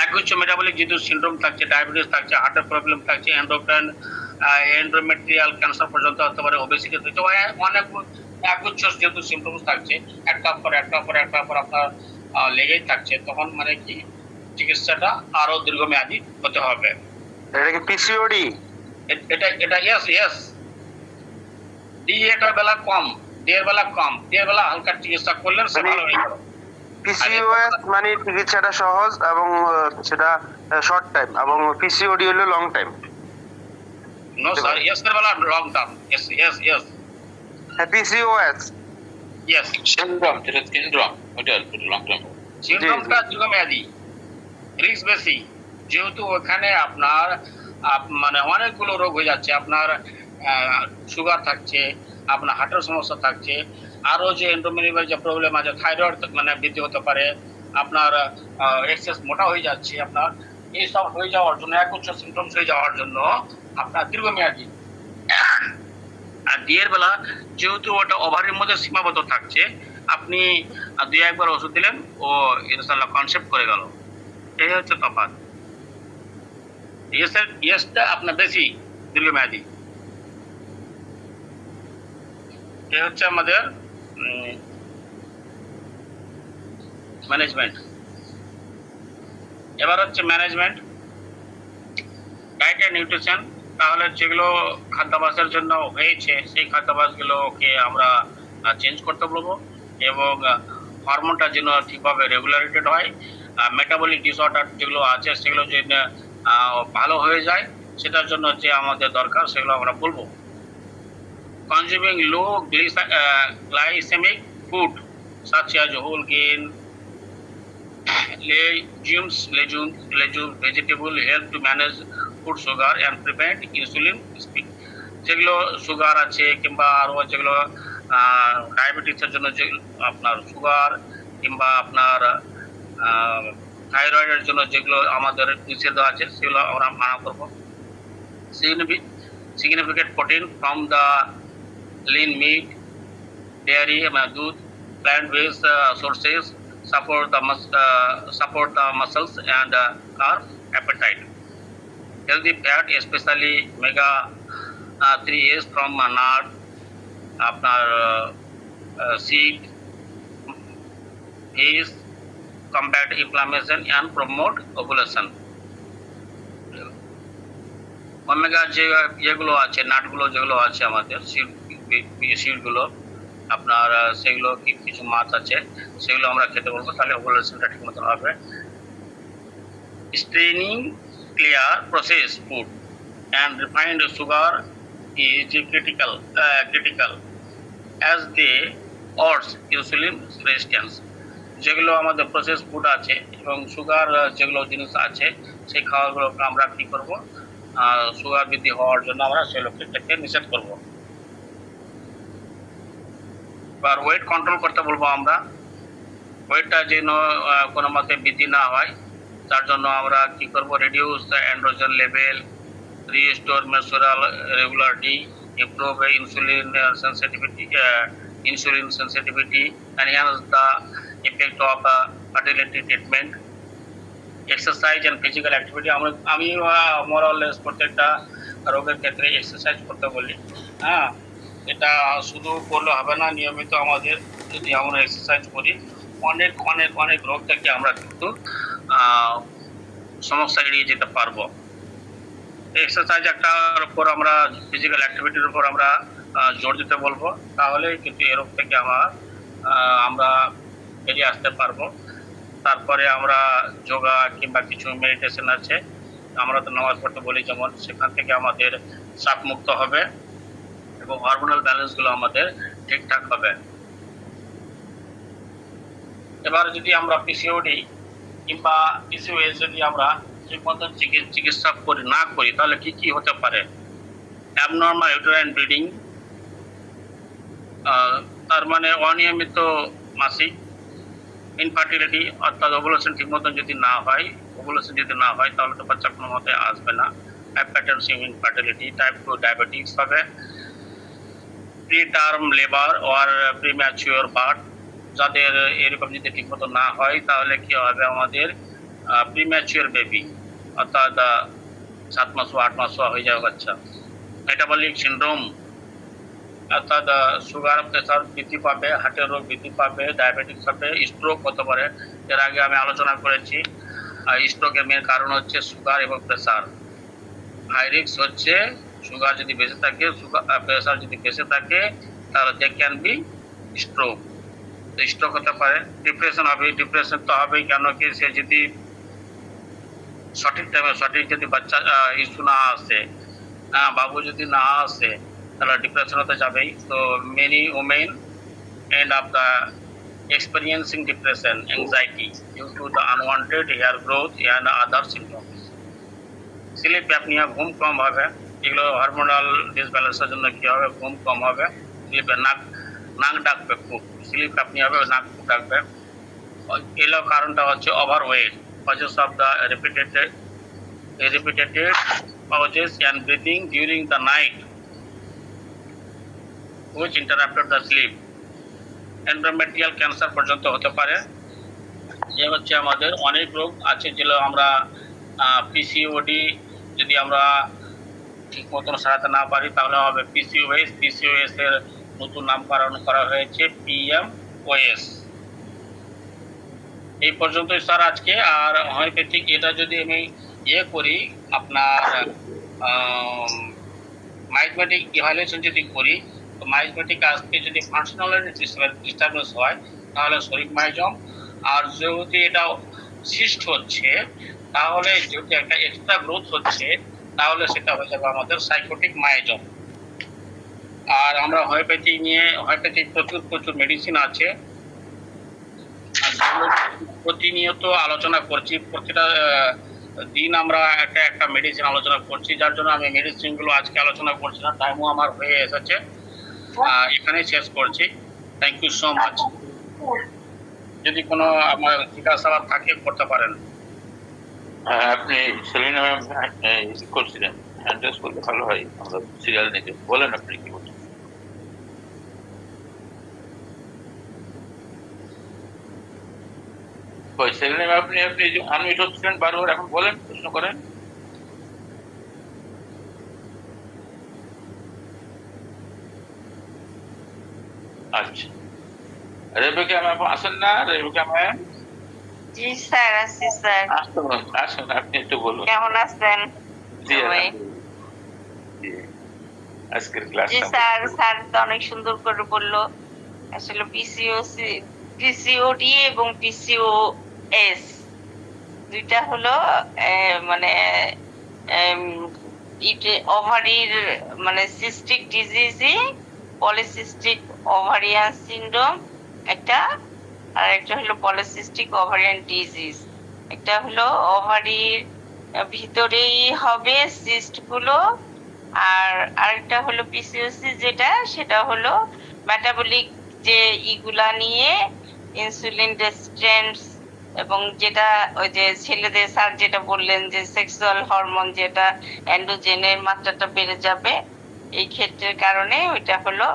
একগুচ্ছ মেটাবলিক যেহেতু সিন্ড্রোম থাকছে, ডায়াবেটিস থাকছে, হার্টের প্রবলেম থাকছে, এন্ডোক্রাইন এন্ডোমেট্রিয়াল ক্যান্সার পর্যন্ত হতে পারে, ওবেসিটি থাকছে, অনেক একগুচ্ছ যেহেতু সিমটমস থাকছে, একটার পর আপনার লেগেই থাকছে, তখন মানে কি চিকিৎসাটা আরো দীর্ঘমেয়াদী হতে হবে। এটা কি পিসিওডি? এটা ইয়েস ডি এটার বেলা কম, ডি এর বেলা কম, ডি এর বেলা হালকা চিকিৎসা করলেন সে ভালো হয়ে গেল। পিসিওএস মানে চিকিৎসাটা সহজ এবং সেটা শর্ট টাইম, এবং পিসিওডি হলো long time. No sir, yes এর বেলা লং টার্ম, ইয়েস হ্যাঁ, পিসিওএস সিন্ড্রোম, যেটা সিন্ড্রোম ওটা লং টার্ম। সিন্ড্রোমটা দীর্ঘমেয়াদী, রিস্ক বেশি, যেহেতু ওখানে আপনার মানে অনেকগুলো রোগ হয়ে যাচ্ছে, আপনার সুগার থাকছে, আপনার হার্টের সমস্যা থাকছে, আরো যে এন্ডোমেট্রিয়াল যে প্রবলেম আছে, থাইরয়েড মানে বৃদ্ধি হতে পারে, আপনার এক্সেস মোটা হয়ে যাচ্ছে, আপনার এইসব হয়ে যাওয়ার জন্য, একগুচ্ছ সিমটমস হয়ে যাওয়ার জন্য আপনার দীর্ঘমেয়াদী। আর ডি এর বেলা যেহেতু ওটা ওভারের মধ্যে সীমাবদ্ধ থাকছে, আপনি 2-1 বার ওষুধ দিলেন, ও ইনশাল্লাহ কনসেপ্ট করে গেল, এই হচ্ছে তফাৎ। ইয়েসটা আপনার বেশি দীর্ঘমেয়াদী। এই হচ্ছে আমাদের ম্যানেজমেন্ট। এবার হচ্ছে ম্যানেজমেন্ট ডায়েট অ্যান্ড নিউট্রিশন। তাহলে যেগুলো খাদ্যাভ্যাসের জন্য হয়েছে সেই খাদ্যাভ্যাসগুলোকে আমরা চেঞ্জ করতে বলবো, এবং হরমোনটা যেন ঠিকভাবে রেগুলেটেড হয়, মেটাবলিক ডিসঅর্ডার যেগুলো আছে সেগুলো যে ভালো হয়ে যায়, সেটার জন্য যে আমাদের দরকার সেগুলো আমরা বলবো। Consuming low glycemic food such as whole grain, legumes, vegetable help to manage food sugar and prevent insulin spike. যেগুলো সুগার আছে কিংবা আরো যেগুলো ডায়াবেটিসের জন্য যে আপনার সুগার কিংবা আপনার থাইরয়েডের জন্য যেগুলো আমাদের নিষেধ আছে সেগুলো আমরা মানা করবো। significant protein from the lean meat, dairy, দুধ, plant-based sources support the muscles and curb appetite. Healthy fat, especially omega 3s from nut, আপনার seed, fish, combat inflammation and promote ovulation. Omega যেগুলো আছে, নাটগুলো যেগুলো আছে আমাদের সিডগুলো, আপনার সেগুলো কিছু মাছ আছে সেগুলো আমরা খেতে বলবো, তাহলে ওভুলেশনটা ঠিক মতন হবে। Straining clear process food and refined sugar is critical as they worse insulin resistance. যেগুলো আমাদের প্রসেস ফুড আছে এবং সুগার যেগুলো জিনিস আছে সেই খাবারগুলোকে আমরা কী করবো, সুগার বৃদ্ধি হওয়ার জন্য আমরা সেগুলোকে নিষেধ করবো। এবার ওয়েট কন্ট্রোল করতে বলবো আমরা, ওয়েটটা যেন কোনো মতে বৃদ্ধি না হয় তার জন্য আমরা কি করব, reduce the androgen level, restore menstrual regularity, improve insulin sensitivity, enhance the effect of fertility treatment. Exercise and physical activity আমি মোরালেস প্রত্যেকটা রোগের ক্ষেত্রে এক্সারসাইজ করতে বলি। হ্যাঁ, এটা শুধু করলে হবে না, নিয়মিত আমাদের যদি আমরা এক্সারসাইজ করি অনেক অনেক অনেক রোগ থেকে আমরা কিন্তু সমস্যা এড়িয়ে যেতে পারবো। এক্সারসাইজ একটার উপর আমরা ফিজিক্যাল অ্যাক্টিভিটির উপর আমরা জোর দিতে বলবো, তাহলে কিন্তু এ রোগ থেকে আমরা বেরিয়ে আসতে পারবো। তারপরে আমরা যোগা কিংবা কিছু মেডিটেশন আছে, আমরা তো নামাজ পড়তে বলি যেমন, সেখান থেকে আমাদের চাপ মুক্ত হবে এবং হরমোনাল ব্যালেন্সগুলো আমাদের ঠিকঠাক হবে। এবার যদি আমরা পিসিওডি কিংবা পিসিওএস যদি আমরা ঠিক মতো চিকিৎসা না করি তাহলে কি কি হতে পারে? অ্যাবনর্মাল ইউটেরাইন ব্লিডিং, তার মানে অনিয়মিত মাসিক, ইনফার্টিলিটি অর্থাৎ ওভুলেশন ঠিক মতন যদি না হয়, তাহলে তো বাচ্চা কোনো মতে আসবে না। হাইপারটেনসিভ ইনফার্টিলিটি, টাইপ 2 ডায়াবেটিস হবে, preterm labour or premature birth, যাদের এরকম যদি ঠিক মতো না হয় তাহলে কি হবে, আমাদের প্রিম্যাচিওর বেবি অর্থাৎ 7 মাস 8 মাস হয়ে যাবে বাচ্চা। মেটাবলিক সিন্ড্রোম অর্থাৎ সুগার প্রেসার বৃদ্ধি পাবে, হার্টের রোগ বৃদ্ধি পাবে, ডায়াবেটিস হবে, স্ট্রোক হতে পারে। এর আগে আমি আলোচনা করেছি স্ট্রোকের মেন কারণ হচ্ছে সুগার এবং প্রেসার। হাই রিস্ক হচ্ছে সুগার যদি বেশি থাকে, প্রেসার যদি বেশি থাকে তাহলে they can be stroke. Stroke হতে পারে। ডিপ্রেশন হবে, ডিপ্রেশন তো হবেই, কেন কি সে যদি সঠিক টাইমে সঠিক যদি বাচ্চা ইস্যু না আসে, বাবু যদি না আসে তাহলে ডিপ্রেশন হতে যাবেই। তো many women end of the experiencing depression anxiety due to the unwanted hair growth and other symptom. Sleep apnea, ঘুম কম হবে, এগুলো হরমোনাল ডিসব্যালেন্সের জন্য কি হবে, ঘুম কম হবে, স্লিপে নাক ডাকবে খুব, স্লিপ অ্যাপনিয়া হবে, নাক খুব ডাকবে। এগুলো কারণটা হচ্ছে over weight, causes of the repeated pauses and breathing during the night which interrupted the sleep. Endometrial cancer পর্যন্ত হতে পারে। এ হচ্ছে আমাদের অনেক রোগ আছে যেগুলো আমরা পিসিওডি যদি আমরা ঠিক মতন সারাতে না পারি তাহলে হবে পিসিওএস এর নতুন নামকরণ করা হয়েছে পিএমওএস। এই পর্যন্তই স্যার আজকে। আর হোমিওপ্যাথিক এটা যদি আমি করি, আপনার মাইজমেটিক ইভ্যালুয়েশন যদি করি, তো মাইজমেটিক আজকে যদি ফাংশনাল ডিস্টারবেন্স হয় তাহলে শরিক মাইজম, আর যেহেতু এটা সিস্ট হচ্ছে তাহলে যেহেতু একটা এক্সট্রা গ্রোথ হচ্ছে তাহলে সেটা হয়ে যাবে আমাদের সাইকোটিক মাইজম। আর আমরা হোমিওপ্যাথিক প্রচুর মেডিসিন আছে, প্রতিনিয়ত আলোচনা করছি, প্রতিটা দিন আমরা একটা মেডিসিন আলোচনা করছি, যার জন্য আমি মেডিসিনগুলো আজকে আলোচনা করছি না, টাইমও আমার হয়ে এসেছে, এখানে শেষ করছি। Thank you so much. যদি কোনো আমার জিজ্ঞাসাবাদ থাকে করতে পারেন। আপনি সেলিনা ম্যাম করছিলেন, অ্যাড্রেস করলে ভালো হয়, আমরা সিরিয়াল দেখে বলেন আপনি কি বলছেন। সেলিনা ম্যাম আপনি আনমিউট হচ্ছিলেন বারবার, এখন বলেন, প্রশ্ন করেন। আচ্ছা, রেবেকা ম্যাম আসেন না? Rebecca ma'am? জি স্যার, আছি স্যার। আসুন, আপনি একটু বলুন। কেমন আছেন? জি আজকের ক্লাস জি স্যার, স্যার তো অনেক সুন্দর করে বললো। আসলে পিসিওডি এবং পিসিওএস দুইটা হলো মানে ওভারির মানে সিস্টিক ডিজিজই, পলিসিস্টিক ওভারিয়ান সিনড্রোম একটা, আর একটা হলো পলিসিস্টিক ওভারিয়ান ডিজিজ। একটা হলো ওভারির ভিতরেই হবে সিস্ট গুলো, আর আরেকটা হলো পিসিওসি সেটা হলো মেটাবলিক যে ইগুলা নিয়ে ইনসুলিন রেজিস্ট্যান্স, এবং যেটা ওই যে ছেলেদের স্যার যেটা বললেন যে সেক্সুয়াল হরমোন যেটা অ্যান্ড্রোজেনের মাত্রাটা বেড়ে যাবে, এই ক্ষেত্রের কারণে ওইটা হলো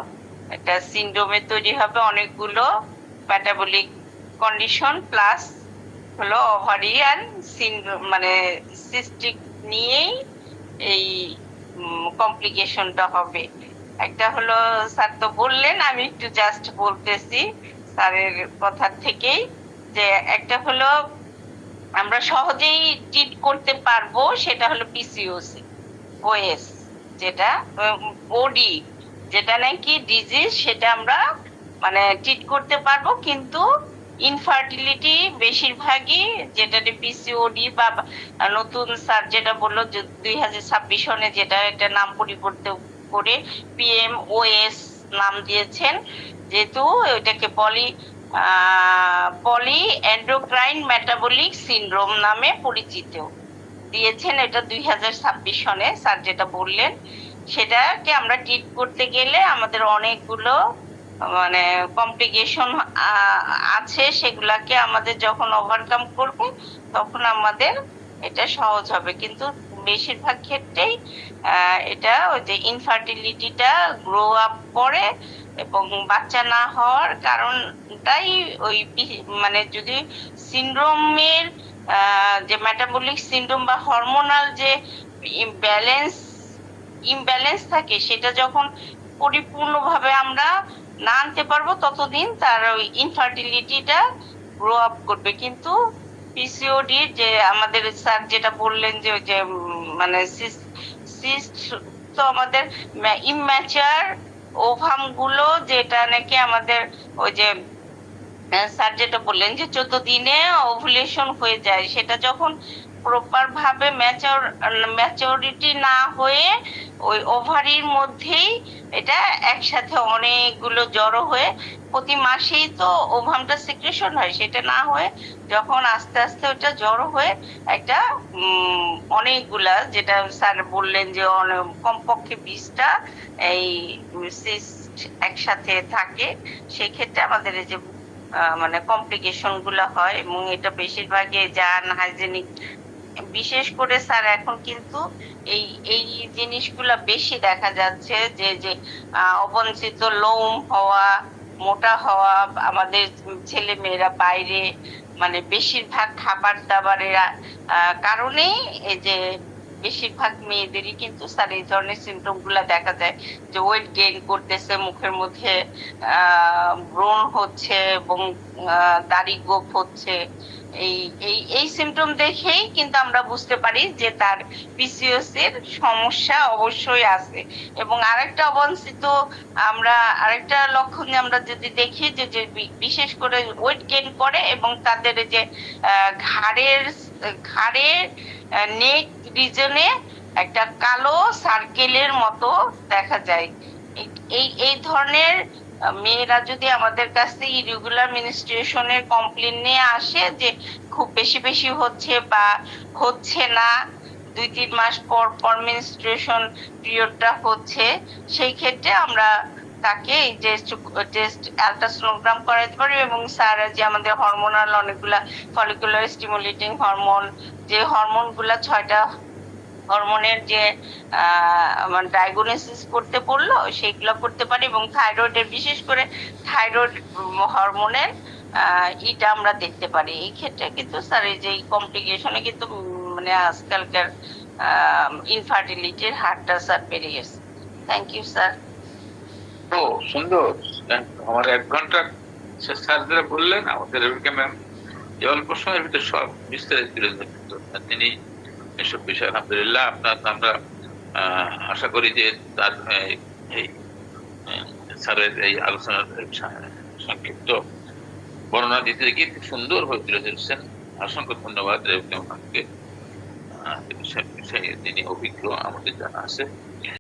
একটা সিনড্রোমে তৈরি হবে অনেকগুলো মেটাবলিক কন্ডিশন প্লাস হলো ওভারিয়ান সিনড্রোম, মানে সিস্টিক নিয়েই এই কমপ্লিকেশনটা হবে। একটা হলো স্যার তো বললেন, আমি একটু জাস্ট বলতেছি স্যারের কথা থেকেই, যে একটা হলো আমরা সহজেই ট্রিট করতে পারবো, সেটা হলো পিসিওসি, ওএস, যেটা ওডি, যেটা নাকি ডিজিজ, সেটা আমরা মানে ট্রিট করতে পারবো, কিন্তু ইনফার্টিলিটি বেশিরভাগই যেটা পিসিওডি বা নতুন স্যার যেটা বললো 2026 সনে যেটা এটা নাম পরিবর্তন করে পিএমওএস নাম দিয়েছেন, যেহেতু এটাকে পলি এন্ডোক্রাইন মেটাবলিক সিনড্রোম নামে পরিচিত দিয়েছেন। এটা 2026 সনে স্যার যেটা বললেন, সেটাকে আমরা ট্রিট করতে গেলে আমাদের অনেকগুলো মানে কমপ্লিকেশন আছে, সেগুলাকে আমাদের যখন ওভারকাম করব তখন আমাদের এটা সহজ হবে। কিন্তু বেশিরভাগ ক্ষেত্রেই এটা ওই যে ইনফার্টিলিটিটা গ্রো আপ করে, এবং বাচ্চা না হওয়ার কারণটাই ওই মানে যদি সিনড্রোমের যে মেটাবলিক সিনড্রোম বা হরমোনাল যে ইমব্যালেন্স থাকে, সেটা যখন পরিপূর্ণভাবে আমরা না আনতে পারবো ততদিন তার ওই ইনফার্টিলিটিটা গ্রো আপ করবে। কিন্তু পিসিওডি যে আমাদের স্যার যেটা বললেন যে ওই যে মানে সিস্ট তো আমাদের ইম্যাচার ওভাম গুলো, যেটা নাকি আমাদের ওই যে স্যার যেটা বললেন যে 14 দিনে ওভুলেশন হয়ে যায়, সেটা যখন প্রপার ভাবে ম্যাচুরিটি না হয়ে ওই ওভারির মধ্যেই এটা একসাথে অনেকগুলো জড়ো হয়ে প্রতি মাসেই তো ওভামটা সিক্রেশন হয়, সেটা না হয়ে যখন আস্তে আস্তে ওটা জড়ো হয়ে একটা অনেকগুলা, যেটা স্যার বললেন যে কমপক্ষে 20টা এই সিস্ট একসাথে থাকে, সেক্ষেত্রে আমাদের এই যে মানে কমপ্লিকেশন গুলো হয়, এবং এটা বেশিরভাগই আনহাইজেনিক। বিশেষ করে স্যার এখন কিন্তু এই এই জিনিসগুলা বেশি দেখা যাচ্ছে, যে যে অবাঞ্ছিত লোম হওয়া, মোটা হওয়া, আমাদের ছেলে মেয়েরা বাইরে মানে বেশিরভাগ খাবার দাবারের কারণেই এই যে বেশিরভাগ মেয়েদেরই কিন্তু স্যার এই ধরনের সিমটম গুলা দেখা যায়, যে ওয়েট গেইন করতেছে, মুখের মধ্যে ব্রণ হচ্ছে এবং দাড়ি গোপ হচ্ছে। এই এই এই সিমটম দেখেই কিন্তু আমরা বুঝতে পারি যে তার পিসিওএস এর সমস্যা অবশ্যই আছে। এবং আরেকটা অবাঞ্ছিত আরেকটা লক্ষণ আমরা যদি দেখি, যে যে বিশেষ করে ওয়েট গেইন করে এবং তাদের যে ঘাড়ের নেক রিজনে একটা কালো সার্কেলের মতো দেখা যায়। এই ধরনের মেয়েরা যদি আমাদের কাছে ইরেগুলার মেনস্ট্রুয়েশনের কমপ্লেন নিয়ে আসে, যে খুব বেশি বেশি হচ্ছে বা হচ্ছে না, 2-3 মাস পর পর মেনস্ট্রুয়েশন পিরিয়ডটা হচ্ছে, সেই ক্ষেত্রে আমরা তাকে এই টেস্ট আলট্রাসোনোগ্রাম করাতে পারি। এবং স্যার যে আমাদের হরমোনাল অনেকগুলা ফলিকুলার স্টিমুলেটিং হরমোন, যে হরমোনগুলা 6টা হরমোনের যে ডায়াগনোসিস করতে বললো, সেইগুলো করতে পারি। এবং থাইরয়েডের, বিশেষ করে থাইরয়েড হরমোনের ইটা আমরা দেখতে পারি। এই ক্ষেত্রে কিন্তু স্যার এই যে কমপ্লিকেশনে কিন্তু মানে আজকালকার ইনফার্টিলিটির হারটা স্যার বেড়ে গেছে। Thank you sir. ও সুন্দর, আমার 1 ঘন্টা স্যার যারা বললেন, আমাদের ম্যাম যে অল্প সময়ের ভিতরে সব বিস্তারিত তুলে ধরলেন তিনি এসব বিষয়। আলহামদুলিল্লাহ, আমরা আশা করি যে তার এই স্যারের এই আলোচনার সংক্ষিপ্ত বর্ণনা দিতে গিয়ে খুব সুন্দর হয়ে তুলে ধরেছেন। অসংখ্য ধন্যবাদ রবিকে, তিনি অভিজ্ঞ, আমাদের জানা আছে।